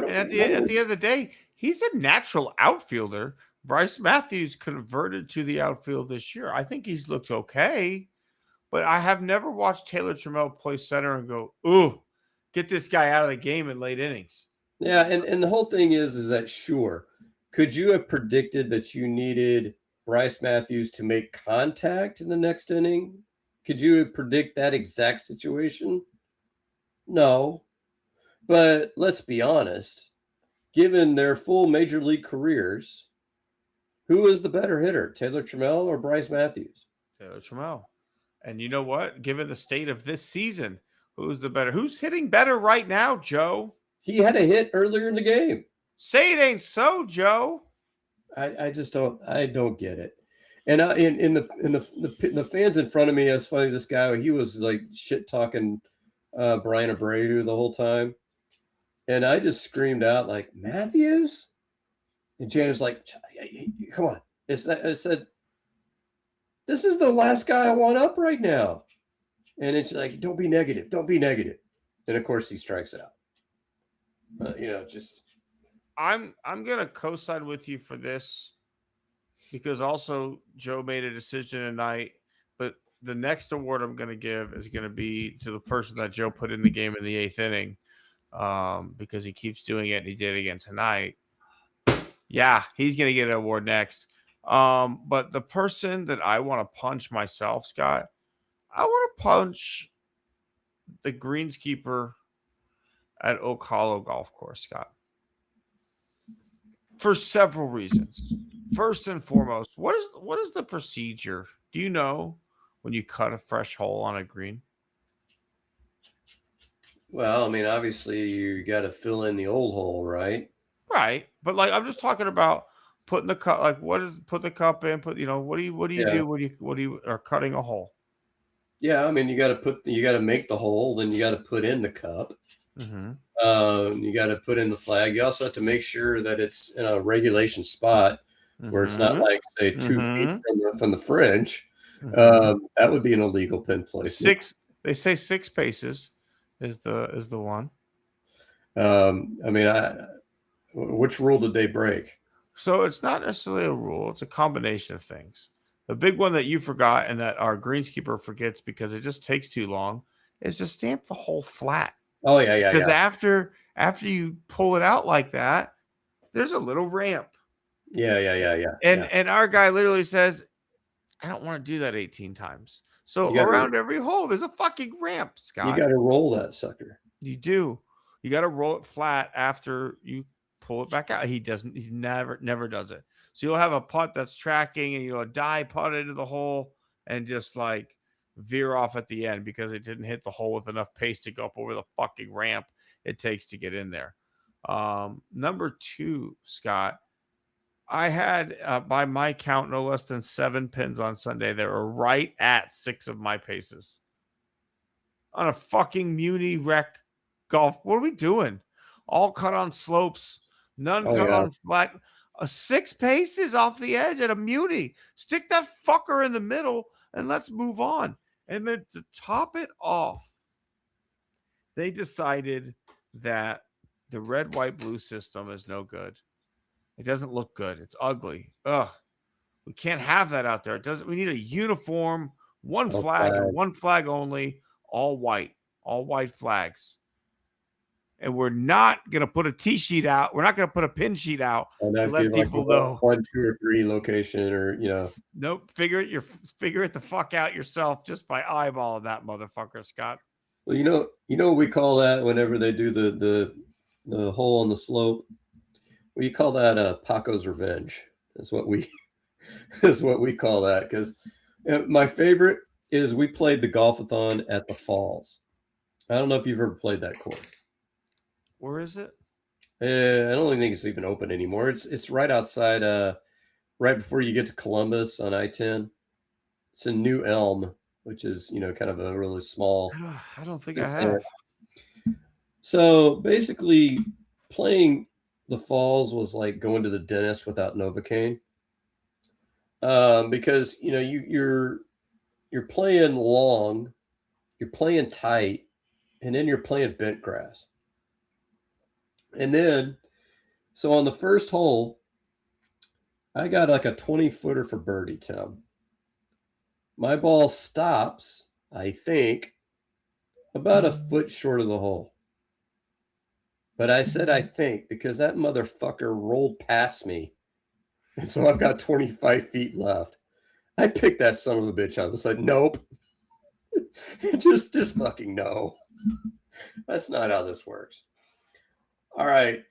At the end of the day, he's a natural outfielder. Bryce Matthews converted to the outfield this year. I think he's looked okay, but I have never watched Taylor Trammell play center and go, ooh, get this guy out of the game in late innings. Yeah, and the whole thing is that, sure, could you have predicted that you needed Bryce Matthews to make contact in the next inning? Could you predict that exact situation? No. But let's be honest, given their full major league careers, who is the better hitter, Taylor Trammell or Bryce Matthews? Taylor Trammell. And you know what? Given the state of this season, who's the better? Who's hitting better right now, Joe? He had a hit earlier in the game. Say it ain't so, Joe. I just don't get it. And in the fans in front of me, it's funny. This guy, he was like shit talking Brian Abreu the whole time. And I just screamed out like, Matthews? And Jan was like, come on. I said, this is the last guy I want up right now. And it's like, don't be negative. Don't be negative. And of course he strikes out. I'm going to co-sign with you for this because also Joe made a decision tonight, but the next award I'm going to give is going to be to the person that Joe put in the game in the 8th inning. Because he keeps doing it and he did it again tonight. Yeah, he's going to get an award next. But the person that I want to punch myself, Scott, I want to punch the greenskeeper at Oak Hollow Golf Course, Scott. For several reasons. First and foremost, what is the procedure? Do you know when you cut a fresh hole on a green? Well, I mean, obviously you got to fill in the old hole, right? Right. But like, I'm just talking about putting the cup, like put the cup in, what do you do when you are cutting a hole? Yeah. I mean, you got to make the hole, then you got to put in the cup. Mm-hmm. You got to put in the flag. You also have to make sure that it's in a regulation spot where it's not like, say, 2 feet from the fringe. That would be an illegal pin placement. They say 6 paces is the one. I mean, which rule did they break? So it's not necessarily a rule. It's a combination of things. The big one that you forgot and that our greenskeeper forgets because it just takes too long is to stamp the hole flat. Oh, yeah. Because after you pull it out like that, there's a little ramp. Yeah. And our guy literally says, I don't want to do that 18 times. So around every hole, there's a fucking ramp, Scott. You got to roll that sucker. You do. You got to roll it flat after you pull it back out. He doesn't. He's never does it. So you'll have a putt that's tracking and a die putt into the hole and just like veer off at the end because it didn't hit the hole with enough pace to go up over the fucking ramp it takes to get in there. Number 2, Scott, I had, by my count, no less than 7 pins on Sunday that were right at 6 of my paces on a fucking Muni Rec golf. What are we doing? All cut on slopes, none cut on flat. A 6 paces off the edge at a muni. Stick that fucker in the middle and let's move on. And then to top it off, they decided that the red, white, blue system is no good. It doesn't look good. It's ugly. Ugh. We can't have that out there. It doesn't. We need a uniform, one flag and one flag only, all white flags. And we're not going to put a tee sheet out. We're not going to put a pin sheet out to let people know 1, 2, or 3 location, or Nope. Figure it the fuck out yourself just by eyeballing that motherfucker, Scott. Well, you know what we call that whenever they do the hole on the slope. We call that Paco's revenge. That's what we call that. Because my favorite is we played the golf-a-thon at the Falls. I don't know if you've ever played that course. Where is it? I don't think it's even open anymore. It's right outside, right before you get to Columbus on I-10. It's in New Elm, which is kind of a really small. I don't think I have. So basically, playing the Falls was like going to the dentist without Novocaine, because you're playing long, you're playing tight, and then you're playing bent grass. And then, so on the first hole, I got like a 20-footer for birdie, Tim. My ball stops, I think, about a foot short of the hole. But I said I think because that motherfucker rolled past me. And so I've got 25 feet left. I picked that son of a bitch up. I was like, nope. just fucking no. That's not how this works. All right.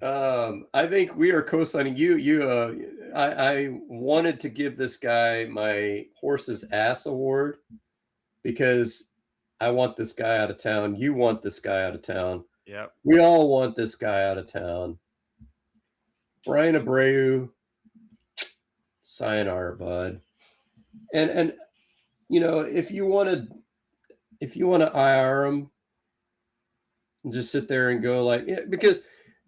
I think we are co-signing you. I wanted to give this guy my horse's ass award because I want this guy out of town. You want this guy out of town. Yep. We all want this guy out of town. Brian Abreu, sayonara, bud. And if you want to IR him, just sit there and go because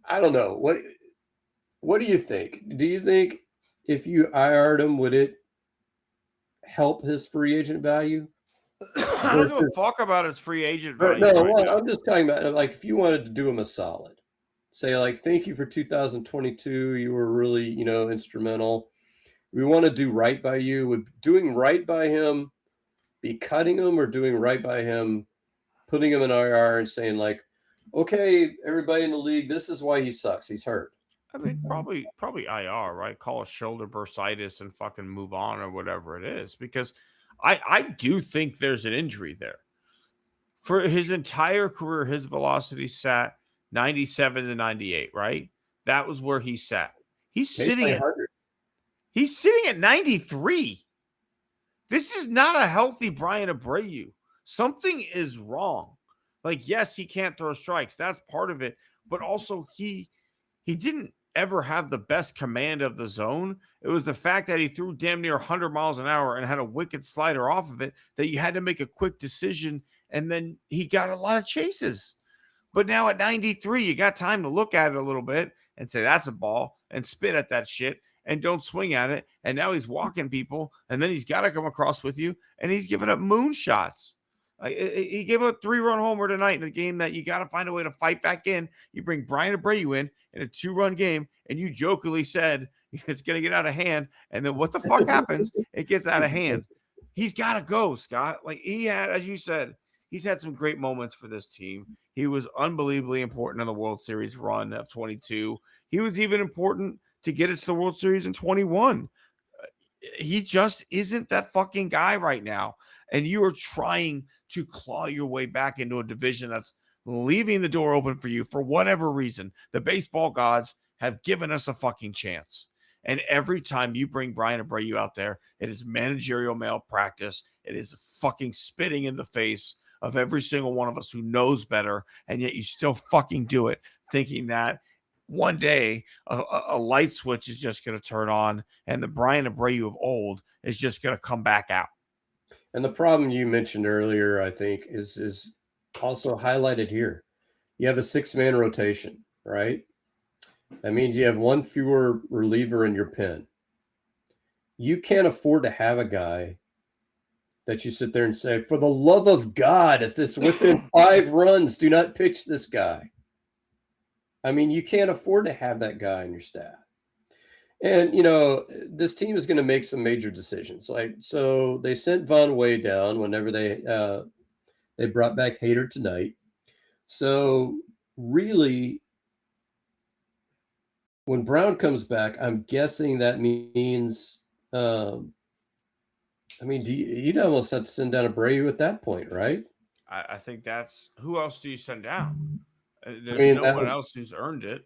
I don't know what do you think? Do you think if you IR'd him, would it help his free agent value? I don't give a fuck about his free agent value. I'm just talking about if you wanted to do him a solid, say thank you for 2022. You were really instrumental. We want to do right by you. Would doing right by him be cutting him, or doing right by him, putting him in IR and saying okay, everybody in the league, this is why he sucks. He's hurt. I mean, probably IR, right? Call a shoulder bursitis and fucking move on or whatever it is. Because I do think there's an injury there. For his entire career, his velocity sat 97 to 98, right? That was where he sat. He's sitting at 93. This is not a healthy Brian Abreu. Something is wrong. Yes, he can't throw strikes. That's part of it. But also he didn't ever have the best command of the zone. It was the fact that he threw damn near 100 miles an hour and had a wicked slider off of it that you had to make a quick decision. And then he got a lot of chases. But now at 93, you got time to look at it a little bit and say, that's a ball, and spit at that shit and don't swing at it. And now he's walking people, and then he's got to come across with you, and he's giving up moonshots. He gave a 3-run homer tonight in a game that you got to find a way to fight back in. You bring Brian Abreu in a 2-run game, and you jokingly said it's going to get out of hand. And then what the fuck happens? It gets out of hand. He's got to go, Scott. He had, as you said, he's had some great moments for this team. He was unbelievably important in the World Series run of 22. He was even important to get us to the World Series in 21. He just isn't that fucking guy right now. And you are trying to claw your way back into a division that's leaving the door open for you for whatever reason. The baseball gods have given us a fucking chance. And every time you bring Brian Abreu out there, it is managerial malpractice. It is fucking spitting in the face of every single one of us who knows better. And yet you still fucking do it, thinking that one day a light switch is just going to turn on and the Brian Abreu of old is just going to come back out. And the problem you mentioned earlier, I think, is also highlighted here. You have a 6-man rotation, right? That means you have one fewer reliever in your pen. You can't afford to have a guy that you sit there and say, for the love of God, if this within 5 runs, do not pitch this guy. I mean, you can't afford to have that guy on your staff. And, this team is going to make some major decisions. So they sent Von Way down whenever they brought back Hader tonight. So really, when Brown comes back, I'm guessing that means, you'd almost have to send down Abreu at that point, right? I think that's who else do you send down? There's no one else who's earned it.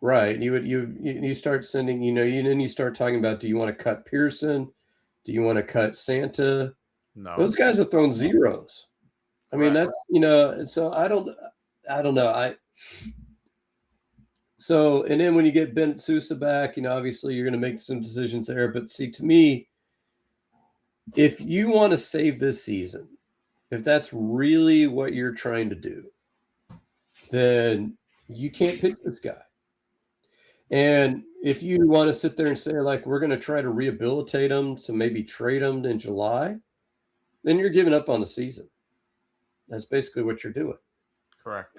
Right. You start sending, then you start talking about, do you want to cut Pearson? Do you want to cut Santa? No. Those guys have thrown zeros. I mean, that's, and so I don't know. And then when you get Ben Sousa back, obviously you're going to make some decisions there. But see, to me, if you want to save this season, if that's really what you're trying to do, then you can't pick this guy. And if you want to sit there and say, like, we're going to try to rehabilitate him to maybe trade him in July, then you're giving up on the season. That's basically what you're doing. Correct.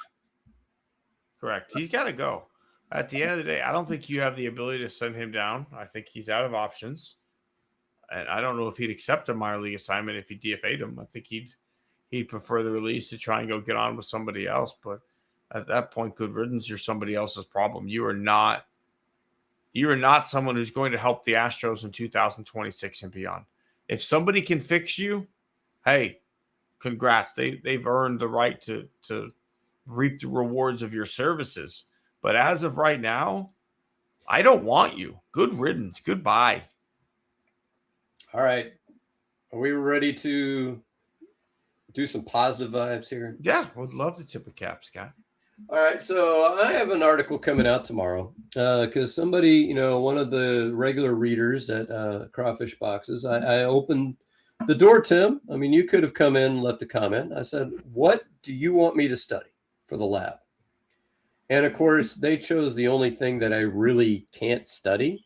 He's got to go. At the end of the day, I don't think you have the ability to send him down. I think he's out of options. And I don't know if he'd accept a minor league assignment if you DFA'd him. I think he'd prefer the release to try and go get on with somebody else. But at that point, good riddance, you're somebody else's problem. You are not someone who's going to help the Astros in 2026 and beyond. If somebody can fix you, hey, congrats. They've earned the right to reap the rewards of your services. But as of right now, I don't want you. Good riddance. Goodbye. All right. Are we ready to do some positive vibes here? Yeah, would love to tip a cap, Scott. All right, so I have an article coming out tomorrow because somebody, one of the regular readers at Crawfish Boxes, I opened the door, Tim. I mean, you could have come in and left a comment. I said, what do you want me to study for the lab? And, of course, they chose the only thing that I really can't study.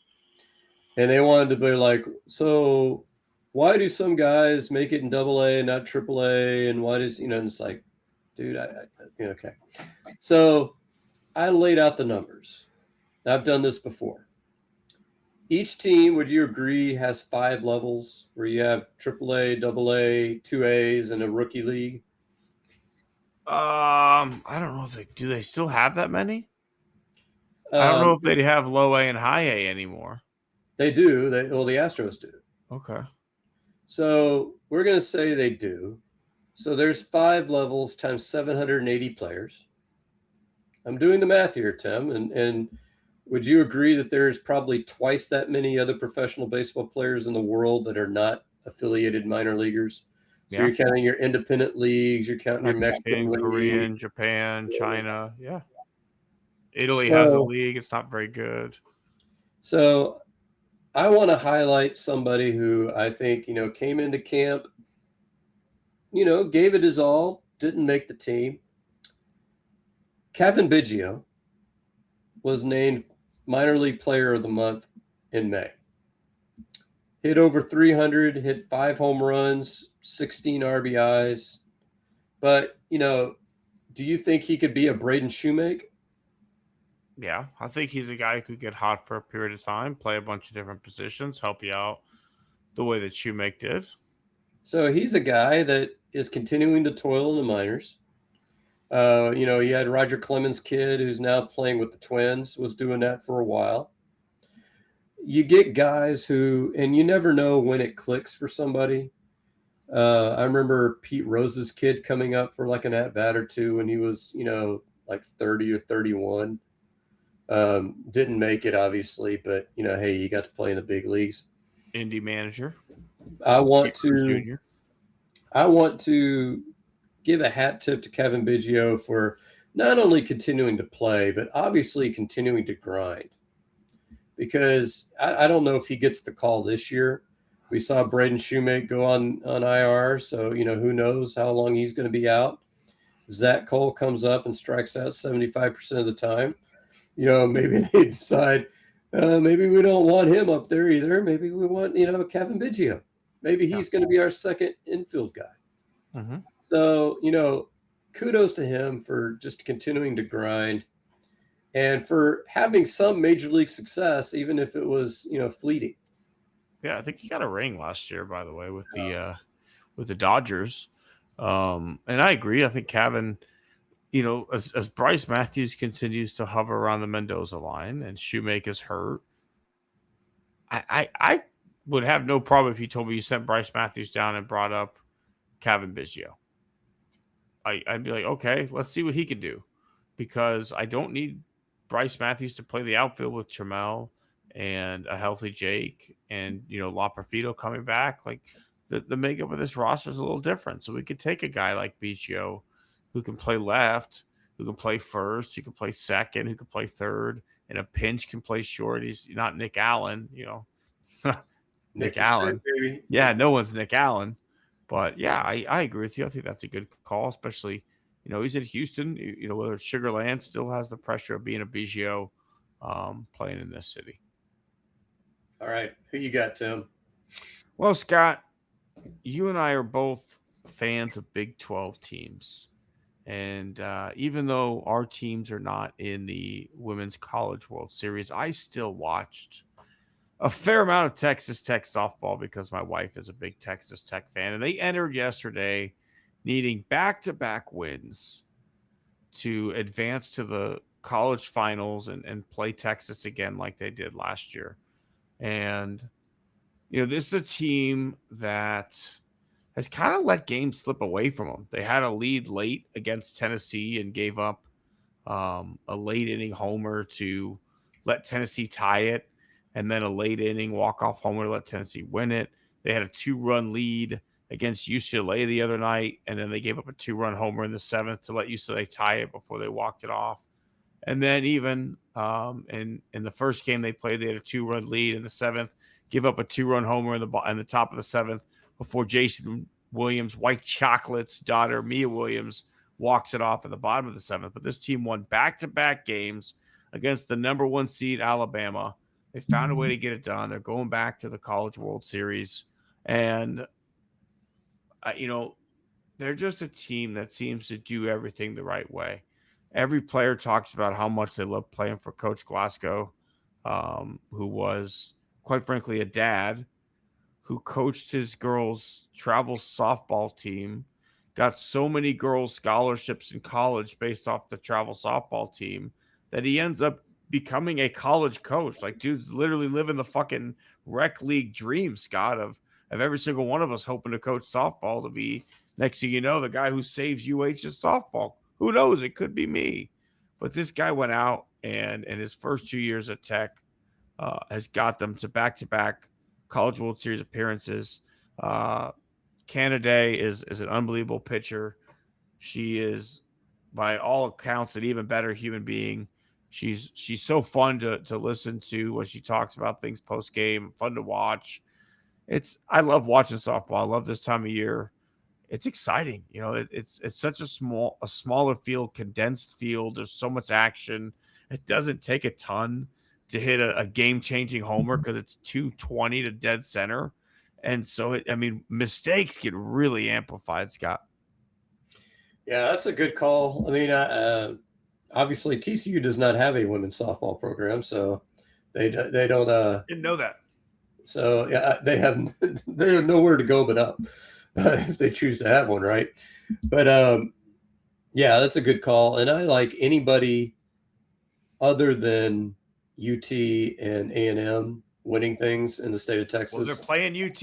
And they wanted to be like, so why do some guys make it in AA and not AAA? And why does, and it's like, dude, okay. So I laid out the numbers. I've done this before. Each team, would you agree, has 5 levels where you have AAA, AA, 2As, and a rookie league? I don't know if they still have that many? I don't know if they have low A and high A anymore. They do. The Astros do. Okay. So we're going to say they do. So there's 5 levels times 780 players. I'm doing the math here, Tim. And would you agree that there's probably twice that many other professional baseball players in the world that are not affiliated minor leaguers? So you're counting your independent leagues, you're counting your Mexican league. Korean, Japan, China. Yeah. Italy has a league. It's not very good. So I want to highlight somebody who I think, came into camp, gave it his all, didn't make the team. Kevin Biggio was named Minor League Player of the Month in May. Hit over 300, hit 5 home runs, 16 RBIs. But, do you think he could be a Braden Shoemake? Yeah, I think he's a guy who could get hot for a period of time, play a bunch of different positions, help you out the way that Shoemake did. So he's a guy that is continuing to toil in the minors. You had Roger Clemens' kid who's now playing with the Twins, was doing that for a while. You get guys who, and you never know when it clicks for somebody. I remember Pete Rose's kid coming up for like an at-bat or two when he was, like 30 or 31. Didn't make it, obviously, but, hey, you got to play in the big leagues. Indie manager. I want to give a hat tip to Kevin Biggio for not only continuing to play, but obviously continuing to grind. Because I don't know if he gets the call this year. We saw Braden Shoemake go on IR, so, who knows how long he's going to be out. Zach Cole comes up and strikes out 75% of the time, maybe they decide, maybe we don't want him up there either. Maybe we want, Kevin Biggio. Maybe he's going to be our second infield guy. Mm-hmm. So, kudos to him for just continuing to grind and for having some major league success, even if it was, fleeting. Yeah, I think he got a ring last year, by the way, with the Dodgers. And I agree. I think Kevin, as Bryce Matthews continues to hover around the Mendoza line and Shoemaker's hurt, I would have no problem if you told me you sent Bryce Matthews down and brought up Kevin Biggio. I'd be like, okay, let's see what he can do, because I don't need Bryce Matthews to play the outfield with Trammell and a healthy Jake and La Profito coming back. Like the makeup of this roster is a little different, so we could take a guy like Biggio who can play left, who can play first, who can play second, who can play third, in a pinch can play short. He's not Nick Allen, Nick Allen. Great, yeah, no one's Nick Allen. But yeah, I agree with you. I think that's a good call, especially, he's in Houston. Whether it's Sugar Land still has the pressure of being a Biggio playing in this city. All right. Who you got, Tim? Well, Scott, you and I are both fans of Big 12 teams. And even though our teams are not in the Women's College World Series, I still watched a fair amount of Texas Tech softball because my wife is a big Texas Tech fan. And they entered yesterday needing back-to-back wins to advance to the college finals and play Texas again like they did last year. And, this is a team that has kind of let games slip away from them. They had a lead late against Tennessee and gave up a late inning homer to let Tennessee tie it, and then a late inning walk-off homer to let Tennessee win it. They had a 2-run lead against UCLA the other night, and then they gave up a 2-run homer in the 7th to let UCLA tie it before they walked it off. And then even in the first game they played, they had a 2-run lead in the 7th, give up a 2-run homer in the top of the 7th before Jason Williams, White Chocolate's daughter, Mia Williams, walks it off in the bottom of the 7th. But this team won back-to-back games against the number 1 seed Alabama. They found a way to get it done. They're going back to the College World Series. And, they're just a team that seems to do everything the right way. Every player talks about how much they love playing for Coach Glasgow, who was, quite frankly, a dad who coached his girls' travel softball team, got so many girls' scholarships in college based off the travel softball team that he ends up becoming a college coach. Like, dude's literally living the fucking rec league dream, Scott, of every single one of us hoping to coach softball to be, next thing you know, the guy who saves UH's softball. Who knows? It could be me. But this guy went out and in his first 2 years at Tech has got them to back-to-back College World Series appearances. Canada is an unbelievable pitcher. She is, by all accounts, an even better human being. She's so fun to listen to when she talks about things post game. Fun to watch. I love watching softball. I love this time of year. It's exciting. It's such a smaller field, condensed field. There's so much action. It doesn't take a ton to hit a game-changing homer because it's 220 to dead center. And so, mistakes get really amplified, Scott. Yeah, that's a good call. I mean, obviously TCU does not have a women's softball program, so they don't. Didn't know that. So yeah, they have nowhere to go but up if they choose to have one, right? But yeah, that's a good call. And I like anybody other than UT and A&M winning things in the state of Texas. Well, they're playing UT.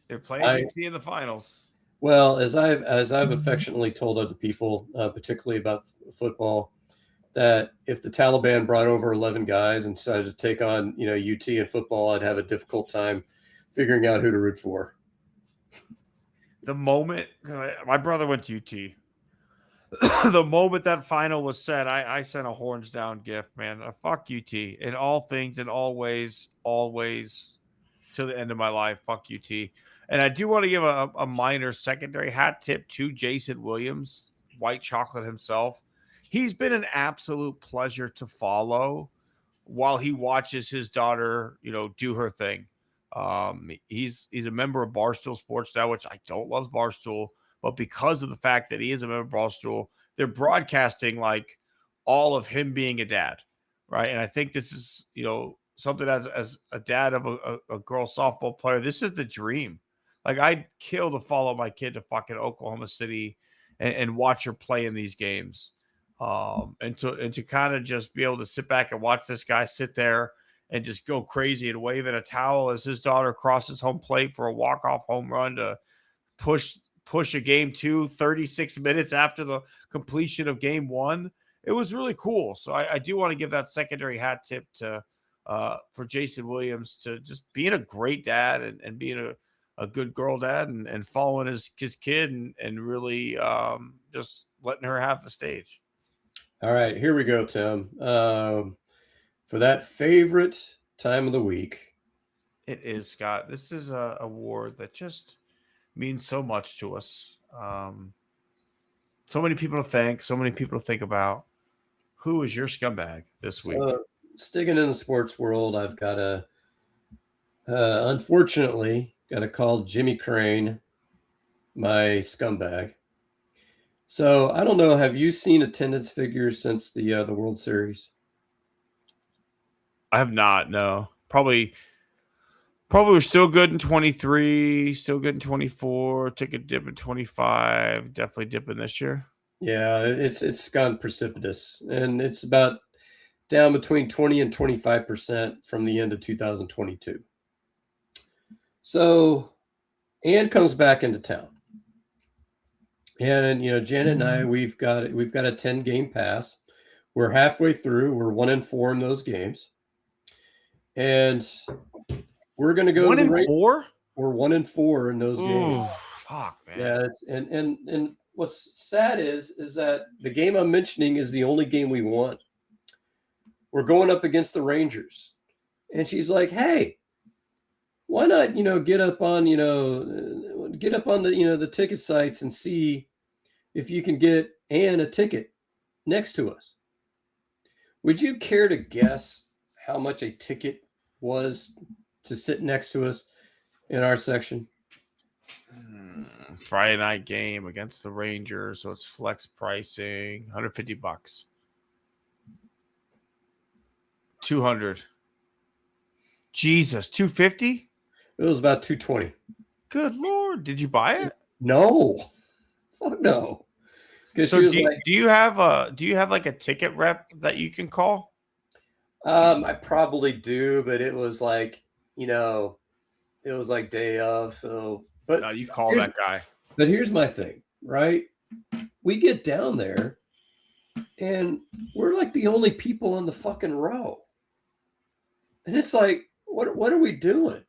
They're playing UT in the finals. Well, as I've affectionately told other people, particularly about football, that if the Taliban brought over 11 guys and decided to take on, UT in football, I'd have a difficult time figuring out who to root for. The moment my brother went to UT, the moment that final was said, I sent a horns down gift, man. Fuck UT in all things, in all ways, always till the end of my life. Fuck UT. And I do want to give a minor secondary hat tip to Jason Williams. white chocolate himself. He's been an absolute pleasure to follow while he watches his daughter, do her thing. He's a member of Barstool Sports now, which I don't love Barstool, but because of the fact that he is a member of Barstool, they're broadcasting like all of him being a dad, right? And I think this is, something as a dad of a girl softball player, this is the dream. Like I'd kill to follow my kid to fucking Oklahoma City and watch her play in these games. And to kind of just be able to sit back and watch this guy sit there and just go crazy and wave in a towel as his daughter crosses home plate for a walk-off home run to push a game 36 minutes after the completion of game 1. It was really cool. So I do want to give that secondary hat tip to for Jason Williams to just being a great dad and being a good girl dad and following his kid and really just letting her have the stage. All right, here we go, Tim. For that favorite time of the week. It is, Scott. This is a award that just means so much to us. So many people to thank, so many people to think about. Who is your scumbag this week? Sticking in the sports world, I've got to, unfortunately, got to call Jimmy Crane my scumbag. So I don't know. Have you seen attendance figures since the World Series? I have not. No, probably we're still good in 23, still good in 24. Took a dip in 25. Definitely dipping this year. Yeah, it's gone precipitous, and it's about down between 20 and 25% from the end of 2022. So, Ann comes back into town. And Janet and I, we've got a 10-game pass. We're halfway through. We're 1-4 in those games, and we're going to go 1-4. We're 1-4 in those games. Fuck, man. Yeah, and what's sad is that the game I'm mentioning is the only game we won. We're going up against the Rangers, and she's like, "Hey, why not get up on the ticket sites and see if you can get Ann a ticket next to us." Would you care to guess how much a ticket was to sit next to us in our section? Friday night game against the Rangers, so it's flex pricing, $150. 200. Jesus, 250? It was about 220. Good Lord. Did you buy it? No. Fuck no. So do you have like a ticket rep that you can call? I probably do, but it was like, it was like day of. So, but no, you call that guy. But here's my thing, right? We get down there and we're like the only people in the fucking row. And it's like, what are we doing?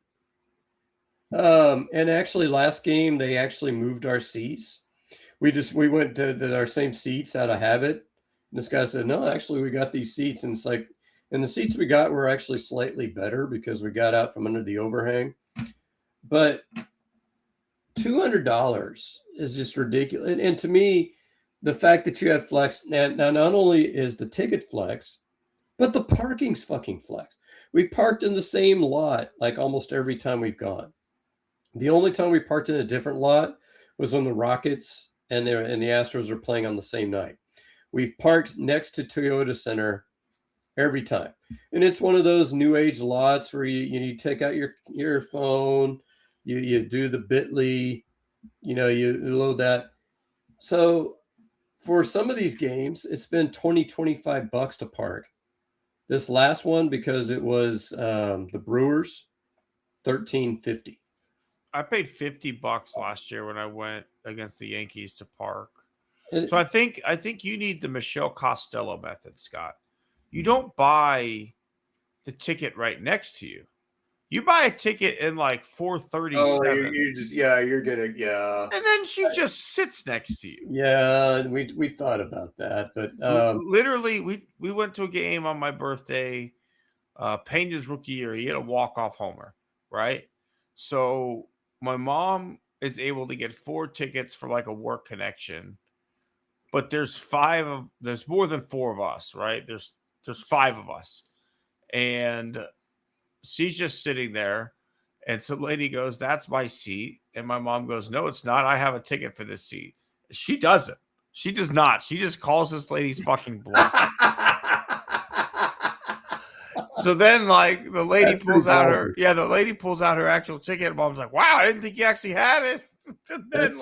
And actually last game, they actually moved our seats. We went to our same seats out of habit. And this guy said, "No, actually we got these seats." And it's like, and the seats we got were actually slightly better because we got out from under the overhang. But $200 is just ridiculous. And to me, the fact that you have flex now, not only is the ticket flex, but the parking's fucking flex. We parked in the same lot like almost every time we've gone. The only time we parked in a different lot was when the Rockets and the Astros are playing on the same night. We've parked next to Toyota Center every time. And it's one of those new age lots where you take out your phone, you do the Bitly, you load that. So for some of these games, it's been $20-$25 to park. This last one, because it was the Brewers, $13.50. I paid $50 last year when I went against the Yankees to park. So I think you need the Michelle Costello method, Scott. You don't buy the ticket right next to you. You buy a ticket in like 437. Oh, you're gonna, yeah. And then she just sits next to you. Yeah, we thought about that, but literally we went to a game on my birthday. Pena's rookie year, he had a walk-off homer, right? So my mom is able to get 4 tickets for like a work connection but there's more than 4 of us, right? There's 5 of us. And she's just sitting there. And some lady goes, "That's my seat." And my mom goes, "No, it's not. I have a ticket for this seat." She doesn't. She does not. She just calls this lady's fucking bluff. So then, like, the lady pulls out her actual ticket. And mom's like, "Wow, I didn't think you actually had it." And then,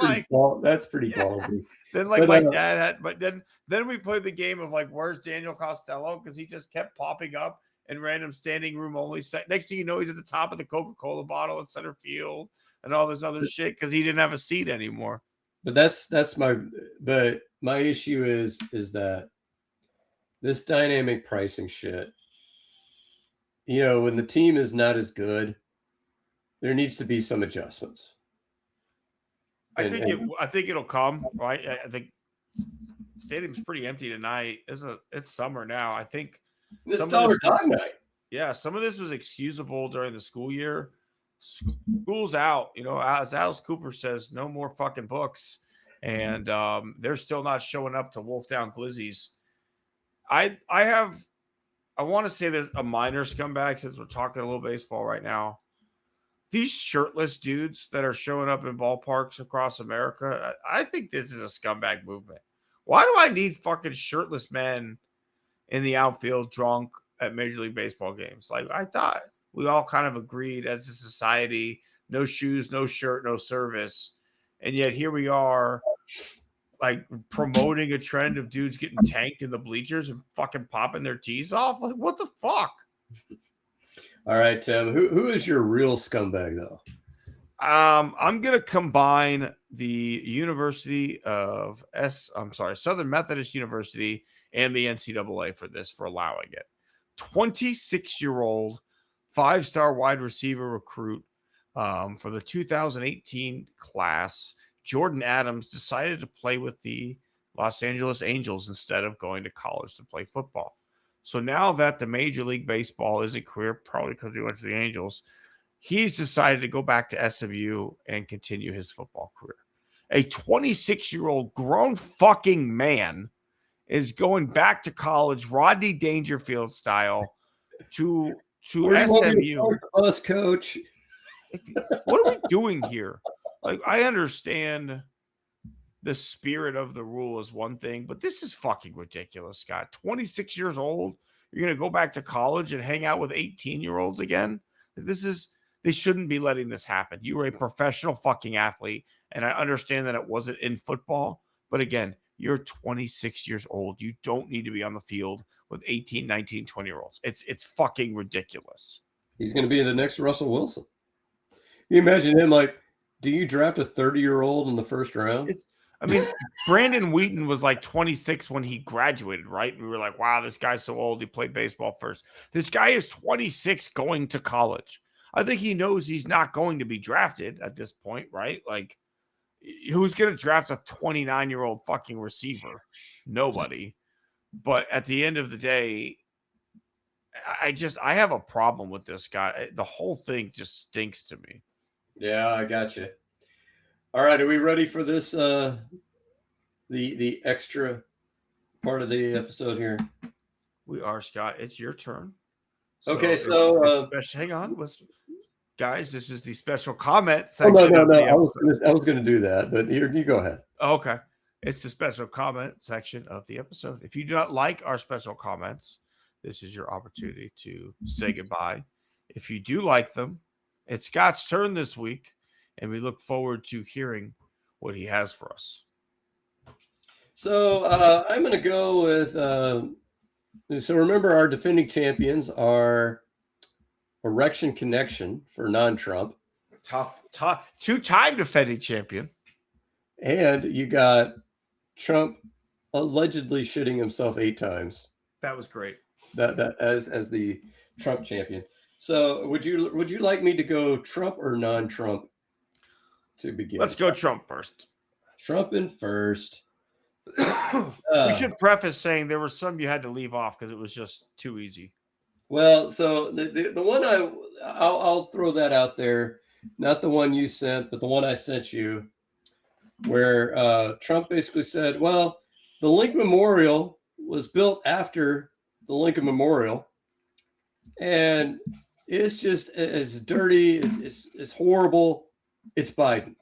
that's pretty ballsy. Then, like, my dad had, but then we played the game of like, where's Daniel Costello? Because he just kept popping up in random standing room only. Next thing you know, he's at the top of the Coca-Cola bottle at center field and all this other shit because he didn't have a seat anymore. But my issue is that this dynamic pricing shit, you know, when the team is not as good, there needs to be some adjustments. I think it'll come, right? I think stadium's pretty empty tonight. It's summer now. I think this dollar dog night. Yeah, some of this was excusable during the school year. School's out, you know, as Alice Cooper says, no more fucking books. And they're still not showing up to Wolfdown Glizzies. I want to say there's a minor scumbag since we're talking a little baseball right now. These shirtless dudes that are showing up in ballparks across America, I think this is a scumbag movement. Why do I need fucking shirtless men in the outfield drunk at Major League Baseball games? Like, I thought we all kind of agreed as a society, no shoes, no shirt, no service. And yet here we are, like, promoting a trend of dudes getting tanked in the bleachers and fucking popping their tees off. Like, what the fuck? All right, Tim, who is your real scumbag, though? I'm going to combine the Southern Methodist University and the NCAA for allowing it. 26-year-old 5-star wide receiver recruit for the 2018 class, Jordan Adams, decided to play with the Los Angeles Angels instead of going to college to play football. So now that the Major League Baseball isn't clear, probably because he went to the Angels, he's decided to go back to SMU and continue his football career. A 26-year-old grown fucking man is going back to college, Rodney Dangerfield style, to SMU. Us, coach. What are we doing here? Like, I understand the spirit of the rule is one thing, but this is fucking ridiculous, Scott. 26 years old, you're going to go back to college and hang out with 18-year-olds again? They shouldn't be letting this happen. You were a professional fucking athlete, and I understand that it wasn't in football, but again, you're 26 years old. You don't need to be on the field with 18, 19, 20-year-olds. It's fucking ridiculous. He's going to be the next Russell Wilson. Can you imagine him, like, do you draft a 30-year-old in the first round? Brandon Wheaton was like 26 when he graduated, right? And we were like, wow, this guy's so old. He played baseball first. This guy is 26 going to college. I think he knows he's not going to be drafted at this point, right? Like, who's going to draft a 29-year-old fucking receiver? Nobody. But at the end of the day, I have a problem with this guy. The whole thing just stinks to me. Yeah, I got you. All right, are we ready for this? The extra part of the episode here. We are, Scott. It's your turn. Okay, hang on, guys. This is the special comment section. No. I was going to do that, but you go ahead. Okay, it's the special comment section of the episode. If you do not like our special comments, this is your opportunity to say goodbye. If you do like them, it's Scott's turn this week, and we look forward to hearing what he has for us. So I'm going to go with. So remember, our defending champions are Erection Connection for non-Trump. Tough. 2-time defending champion. And you got Trump allegedly shitting himself 8 times. That was great. That as the Trump champion. So would you like me to go Trump or non-Trump to begin? Let's go Trump first. Trump in first. We should preface saying there were some you had to leave off because it was just too easy. Well, so the one I'll throw that out there, not the one you sent, but the one I sent you, where Trump basically said, well, the Lincoln Memorial was built after the Lincoln Memorial, and it's just it's dirty. It's horrible. It's Biden.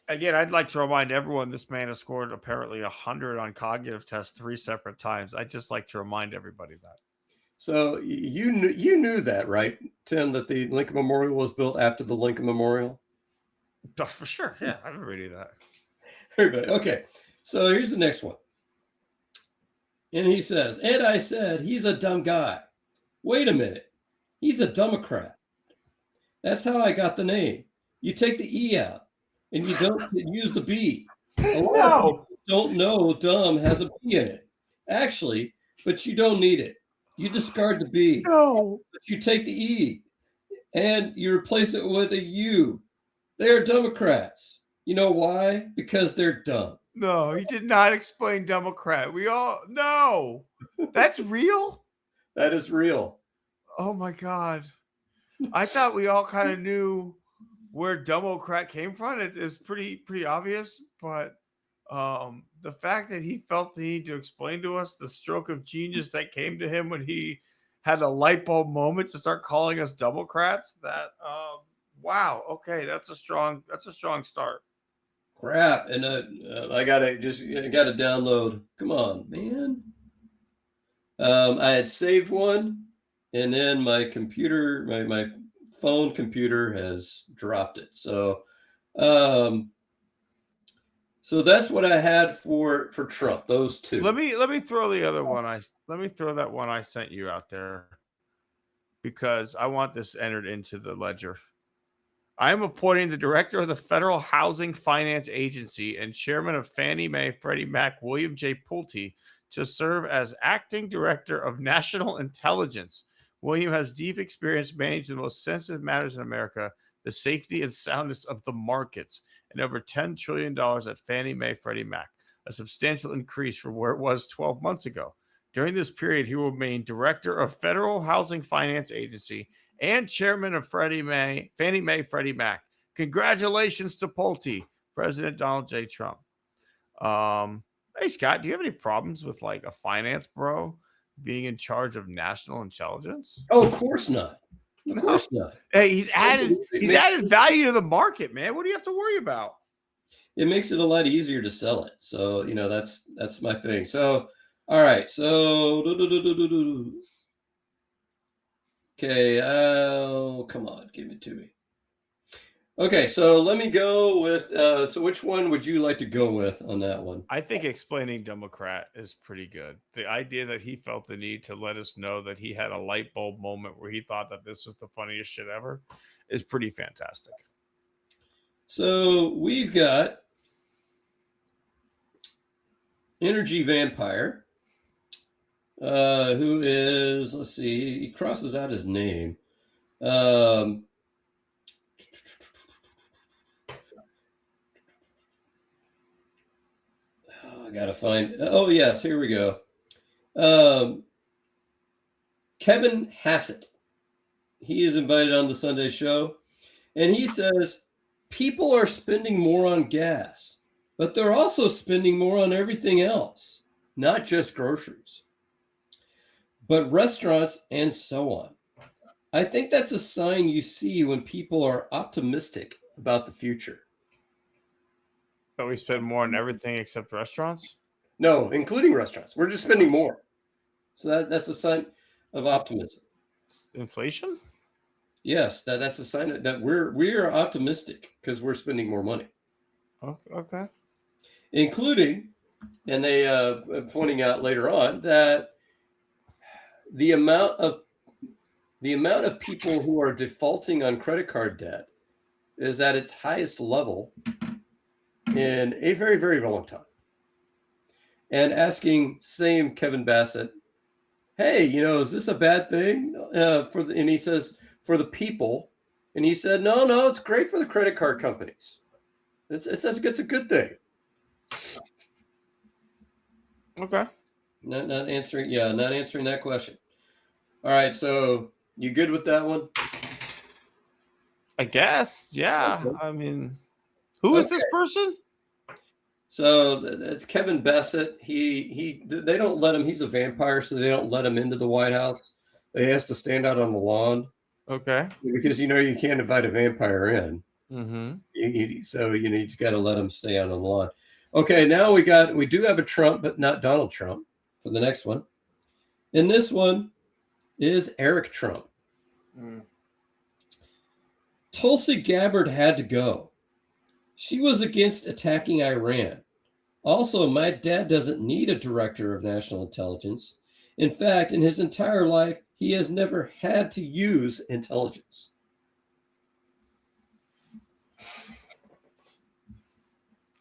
Again, I'd like to remind everyone this man has scored apparently 100 on cognitive tests 3 separate times. I'd just like to remind everybody that. So you knew that, right, Tim, that the Lincoln Memorial was built after the Lincoln Memorial? Oh, for sure. Yeah, everybody knew that. Everybody. Okay. So here's the next one. And he says, and I said, he's a dumb guy. Wait a minute. He's a Democrat. That's how I got the name. You take the E out and you don't use the B. A lot of people don't know dumb has a B in it. Actually, but you don't need it. You discard the B. No. But you take the E and you replace it with a U. They are Democrats. You know why? Because they're dumb. No, he did not explain Democrat. No. That's real? That is real. Oh my God. I thought we all kind of knew where Democrat came from. It is pretty obvious, but the fact that he felt the need to explain to us the stroke of genius that came to him when he had a light bulb moment to start calling us Democrats, that wow, okay, that's a strong start. Crap, and I gotta download. Come on, man. I had saved one, and then my computer, my phone computer has dropped it. So, so that's what I had for Trump. Those two. Let me throw the other one. Let me throw that one I sent you out there because I want this entered into the ledger. I am appointing the director of the Federal Housing Finance Agency and chairman of Fannie Mae Freddie Mac, William J. Pulte, to serve as acting director of national intelligence. William has deep experience managing the most sensitive matters in America, the safety and soundness of the markets, and over $10 trillion at Fannie Mae Freddie Mac, a substantial increase from where it was 12 months ago. During this period, he will remain director of Federal Housing Finance Agency and chairman of Fannie Mae Freddie Mac. Congratulations to Pulte, President Donald J. Trump. Hey, Scott, do you have any problems with like a finance bro being in charge of national intelligence? Oh, of course not. Of course not. Hey, he's added value to the market, man. What do you have to worry about? It makes it a lot easier to sell it. So, you know, that's my thing. So, all right. So, okay. Come on, give it to me. Okay, so let me go with. So, which one would you like to go with on that one? I think explaining Democrat is pretty good. The idea that he felt the need to let us know that he had a light bulb moment where he thought that this was the funniest shit ever is pretty fantastic. So we've got Energy Vampire, who is, let's see, he crosses out his name. I gotta find. Oh yes, here we go. Kevin Hassett. He is invited on the Sunday show, and he says people are spending more on gas, but they're also spending more on everything else, not just groceries, but restaurants and so on. I think that's a sign you see when people are optimistic about the future. But we spend more on everything except restaurants? No, including restaurants. We're just spending more. So that's a sign of optimism. Inflation? Yes, that's a sign that we are optimistic because we're spending more money. Okay. Including, and they pointing out later on that the amount of people who are defaulting on credit card debt is at its highest level in a very, very long time. And asking same Kevin Bassett, hey, you know, is this a bad thing and he says, for the people. And he said, no, it's great for the credit card companies. It's a good thing. Okay. Not answering that question. All right, so you good with that one? I guess, yeah. Okay. I mean, who is this person? So that's Kevin Bassett. They don't let him. He's a vampire, so they don't let him into the White House. He has to stand out on the lawn. Okay. Because you can't invite a vampire in. Mm-hmm. So you just got to let him stay out on the lawn. Okay, now we do have a Trump, but not Donald Trump for the next one. And this one is Eric Trump. Tulsi Gabbard had to go. She was against attacking Iran. Also, my dad doesn't need a director of national intelligence. In fact, in his entire life, he has never had to use intelligence.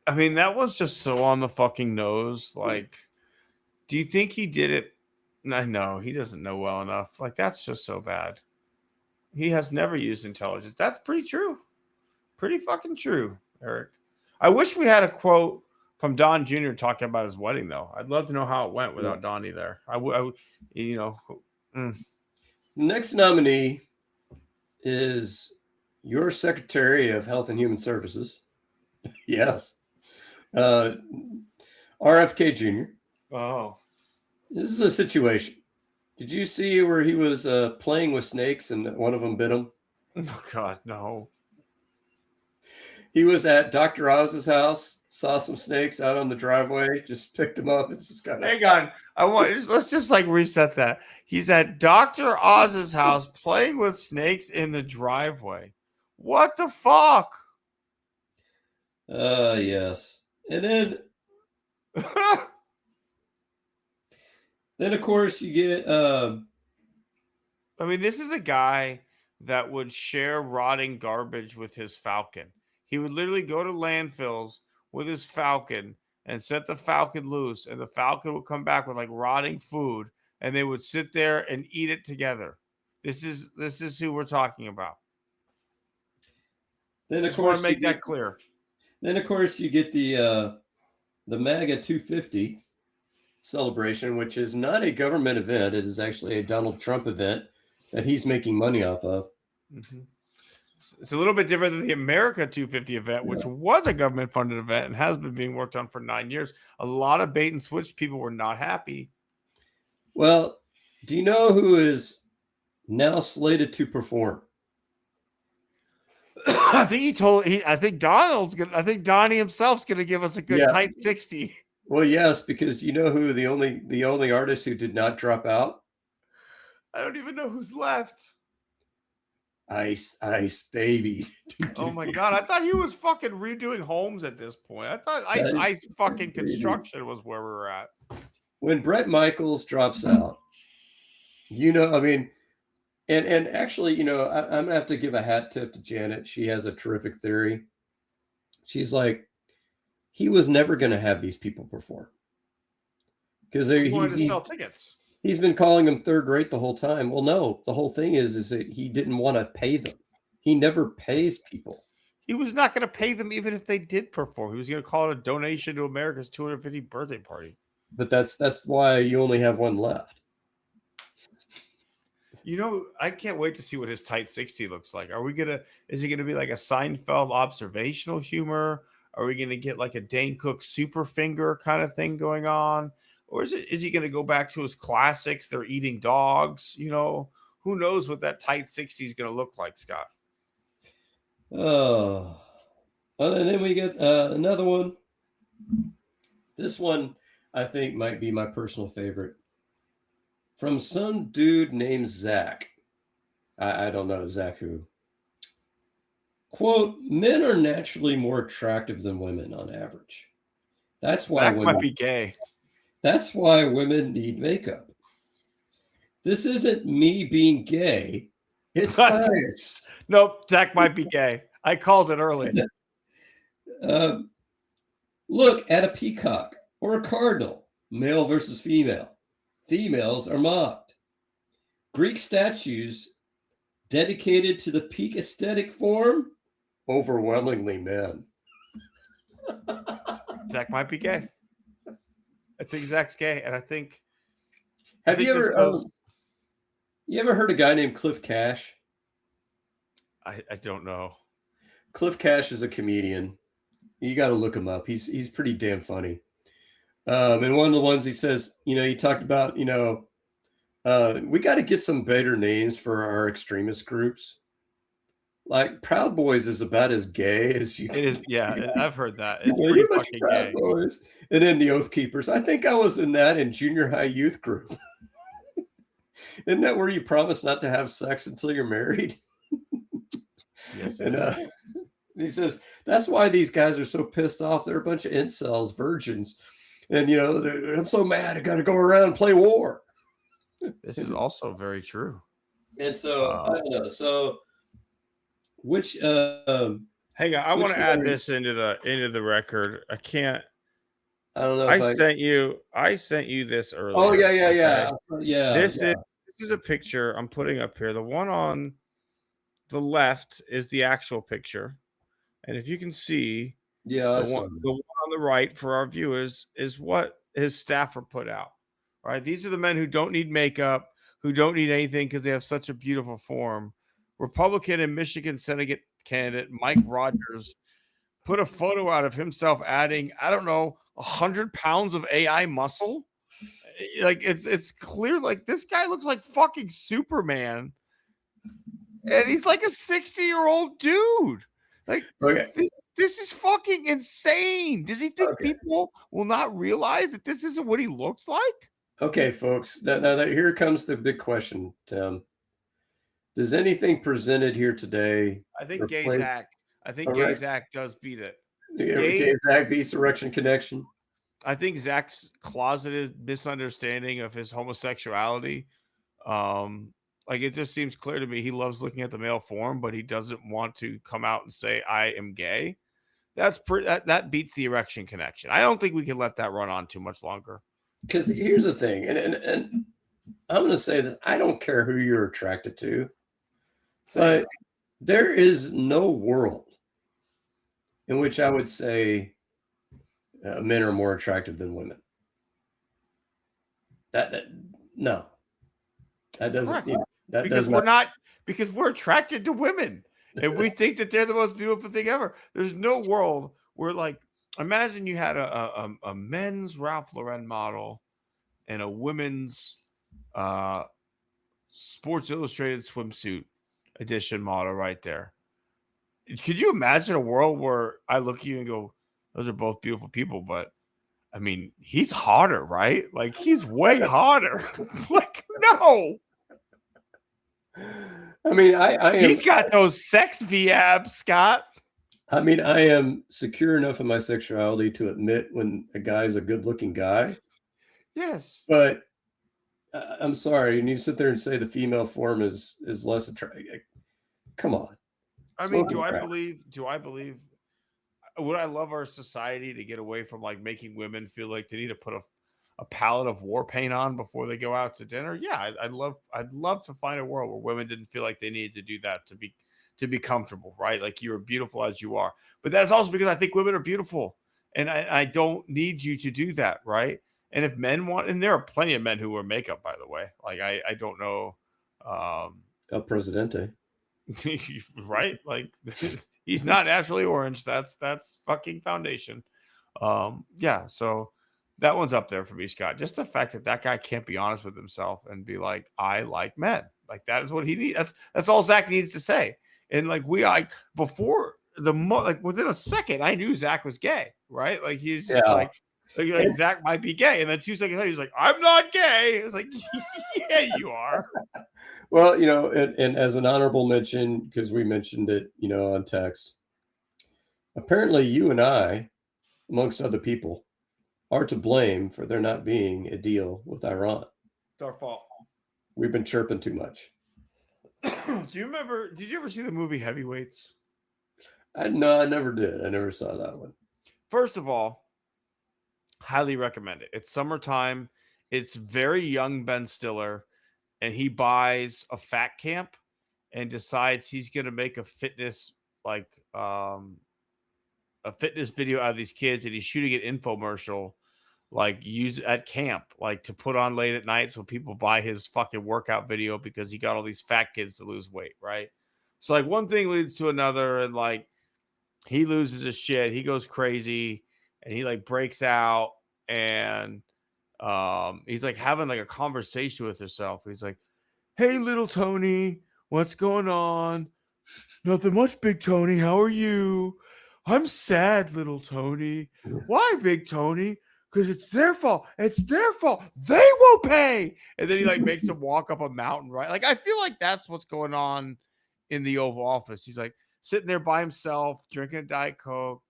I mean, that was just so on the fucking nose. Like, do you think he did it? No, he doesn't know well enough. Like, that's just so bad. He has never used intelligence. That's pretty true. Pretty fucking true, Eric. I wish we had a quote from Don Jr. talking about his wedding, though. I'd love to know how it went without Donnie there. The next nominee is your Secretary of Health and Human Services. Yes. RFK Jr. Oh. This is a situation. Did you see where he was playing with snakes and one of them bit him? Oh, God, no. He was at Dr. Oz's house, saw some snakes out on the driveway, just picked them up. It's just kind of... Hang on. Let's just like reset that. He's at Dr. Oz's house playing with snakes in the driveway. What the fuck? Yes. And then of course you get I mean, this is a guy that would share rotting garbage with his falcon. He would literally go to landfills with his falcon and set the falcon loose, and the falcon would come back with like rotting food, and they would sit there and eat it together. This is who we're talking about. Then of Just want course to make that clear. Then of course you get the MAGA 250 celebration, which is not a government event. It is actually a Donald Trump event that he's making money off of. Mm-hmm. It's a little bit different than the America 250 event, which was a government-funded event and has been being worked on for 9 years. A lot of bait and switch people were not happy. Well, do you know who is now slated to perform? I think Donnie himself's gonna give us a good tight 60. Well, yes, because do you know who the only artist who did not drop out? I don't even know who's left. Ice Baby. Oh my God. I thought he was fucking redoing homes at this point. I thought Ice fucking construction was where we were at. When Bret Michaels drops out, I mean, and actually, I'm gonna have to give a hat tip to Janet. She has a terrific theory. She's like, he was never gonna have these people perform. Because he wanted to sell tickets. He's been calling them third rate the whole time. Well, no, the whole thing is that he didn't want to pay them. He never pays people. He was not going to pay them even if they did perform. He was going to call it a donation to America's 250th birthday party. But that's why you only have one left. I can't wait to see what his tight 60 looks like. Is it going to be like a Seinfeld observational humor? Are we going to get like a Dane Cook super finger kind of thing going on? Or is he going to go back to his classics? They're eating dogs. Who knows what that tight 60 is going to look like, Scott? Oh, and then we get another one. This one, I think, might be my personal favorite. From some dude named Zach. I don't know Zach who. Quote, men are naturally more attractive than women on average. That's why Zach might be gay. That's why women need makeup. This isn't me being gay. It's science. Nope, Zach might be gay. I called it early. Look at a peacock or a cardinal, male versus female. Females are mocked. Greek statues dedicated to the peak aesthetic form, overwhelmingly men. Zach might be gay. I think Zach's gay, and I think. You ever heard a guy named Cliff Cash? I don't know. Cliff Cash is a comedian. You got to look him up. He's pretty damn funny. And one of the ones he says, he talked about, we got to get some better names for our extremist groups. Like Proud Boys is about as gay as you It is, yeah. I've heard that. It's You're pretty a bunch of fucking Proud gay. Boys. And then the Oath Keepers. I think I was in that in junior high youth group. Isn't that where you promise not to have sex until you're married? Yes. And he says, that's why these guys are so pissed off. They're a bunch of incels, virgins. And, I'm so mad. I got to go around and play war. This is also very true. And so, I don't know. So, which hang on, I want to add this into the record. I can't. I don't know. I sent you this earlier. Oh yeah. Okay? This is a picture I'm putting up here. The one on the left is the actual picture, and if you can see, the one on the right for our viewers is what his staffer put out. Right, these are the men who don't need makeup, who don't need anything because they have such a beautiful form. Republican and Michigan Senate candidate Mike Rogers put a photo out of himself adding, I don't know, 100 pounds of AI muscle. Like it's clear, like this guy looks like fucking Superman, and he's like a 60-year-old dude. Like, this is fucking insane. Does he think people will not realize that this isn't what he looks like? Okay, folks. Now here comes the big question, Tim. Does anything presented here today? I think Gay Zach. I think Gay Zach does beat it. Gay Zach beats Erection Connection. I think Zach's closeted misunderstanding of his homosexuality. Like it just seems clear to me he loves looking at the male form, but he doesn't want to come out and say I am gay. That beats the Erection Connection. I don't think we can let that run on too much longer. Because here's the thing, and I'm going to say this: I don't care who you're attracted to, but there is no world in which I would say men are more attractive than women. No, that doesn't. Because we're attracted to women, and we think that they're the most beautiful thing ever. There's no world where, like, imagine you had a men's Ralph Lauren model and a women's Sports Illustrated swimsuit edition model right there. Could you imagine a world where I look at you and go, those are both beautiful people, but I mean, he's hotter, right? Like, he's way hotter. Like, no. I mean, I am, he's got those sex V-abs, Scott. I mean, I am secure enough in my sexuality to admit when a guy's a good-looking guy. Yes. But I'm sorry, and you sit there and say the female form is less attractive. Come on. I mean, do I believe would I love our society to get away from like making women feel like they need to put a palette of war paint on before they go out to dinner? Yeah, I'd love to find a world where women didn't feel like they needed to do that to be comfortable, right? Like, you're beautiful as you are. But that's also because I think women are beautiful, and I don't need you to do that, right? And if men want, and there are plenty of men who wear makeup, by the way. Like, I don't know. El Presidente. Right? Like, he's not naturally orange. That's fucking foundation. Yeah, so that one's up there for me, Scott. Just the fact that guy can't be honest with himself and be like, I like men. Like, that is what he needs. That's all Zach needs to say. And like, before within a second, I knew Zach was gay, right? Like, he's just like Zach might be gay. And then 2 seconds later, he's like, I'm not gay. It's like, yeah, you are. Well, and as an honorable mention, because we mentioned it, on text, apparently you and I, amongst other people, are to blame for there not being a deal with Iran. It's our fault. We've been chirping too much. Did you ever see the movie Heavyweights? No, I never did. I never saw that one. First of all, highly recommend it. It's summertime. It's very young Ben Stiller, and he buys a fat camp and decides he's going to make a fitness video out of these kids, and he's shooting an infomercial use at camp, to put on late at night so people buy his fucking workout video because he got all these fat kids to lose weight, right? So one thing leads to another, and he loses his shit. He goes crazy, and he like breaks out, and he's like having like a conversation with himself. He's like, "Hey, little Tony, what's going on? Nothing much, Big Tony. How are you? I'm sad, little Tony. Why, Big Tony? Because it's their fault. It's their fault. They won't pay." And then he like makes him walk up a mountain, right? Like I feel like that's what's going on in the Oval Office. He's like sitting there by himself, drinking a Diet Coke.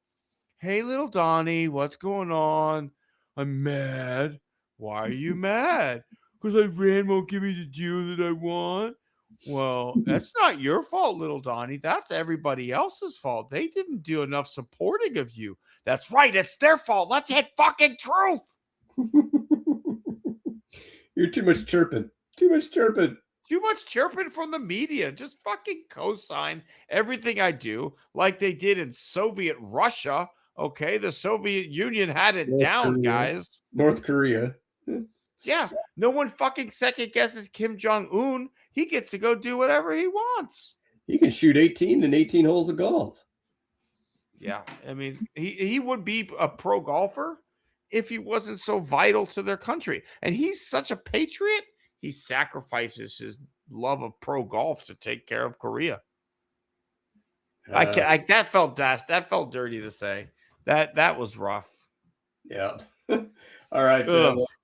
"Hey, little Donnie, what's going on? I'm mad." "Why are you mad?" "Because Iran won't give me the deal that I want." "Well, that's not your fault, little Donnie. That's everybody else's fault. They didn't do enough supporting of you." "That's right. It's their fault. Let's hit fucking truth." You're too much chirping. Too much chirping. Too much chirping from the media. Just fucking co-sign everything I do like they did in Soviet Russia. Okay, the Soviet Union had it down, guys. North Korea. Yeah, no one fucking second guesses Kim Jong-un. He gets to go do whatever he wants. He can shoot 18 in 18 holes of golf. Yeah, I mean, he would be a pro golfer if he wasn't so vital to their country. And he's such a patriot, he sacrifices his love of pro golf to take care of Korea. That felt dirty to say. That was rough. Yeah. All right.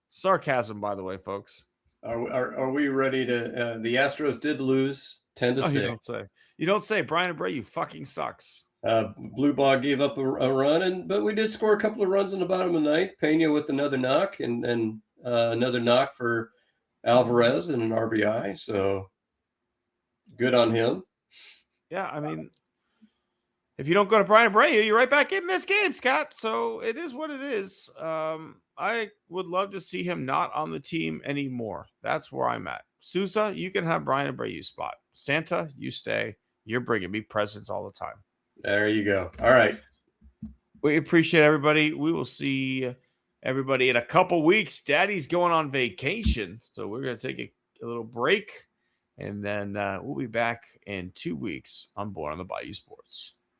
Sarcasm, by the way, folks. Are we ready to? The Astros did lose 10-6. You don't say. Brian Abreu fucking sucks. Blue Ball gave up a run, but we did score a couple of runs in the bottom of the ninth. Pena with another knock, and another knock for Alvarez and an RBI. So good on him. Yeah, I mean, if you don't go to Brian Abreu, you're right back in this game, Scott. So it is what it is. I would love to see him not on the team anymore. That's where I'm at. Sousa, you can have Brian Abreu's spot. Santa, you stay. You're bringing me presents all the time. There you go. All right. We appreciate everybody. We will see everybody in a couple weeks. Daddy's going on vacation, so we're going to take a little break, and then we'll be back in 2 weeks on Born on the Bayou Sports.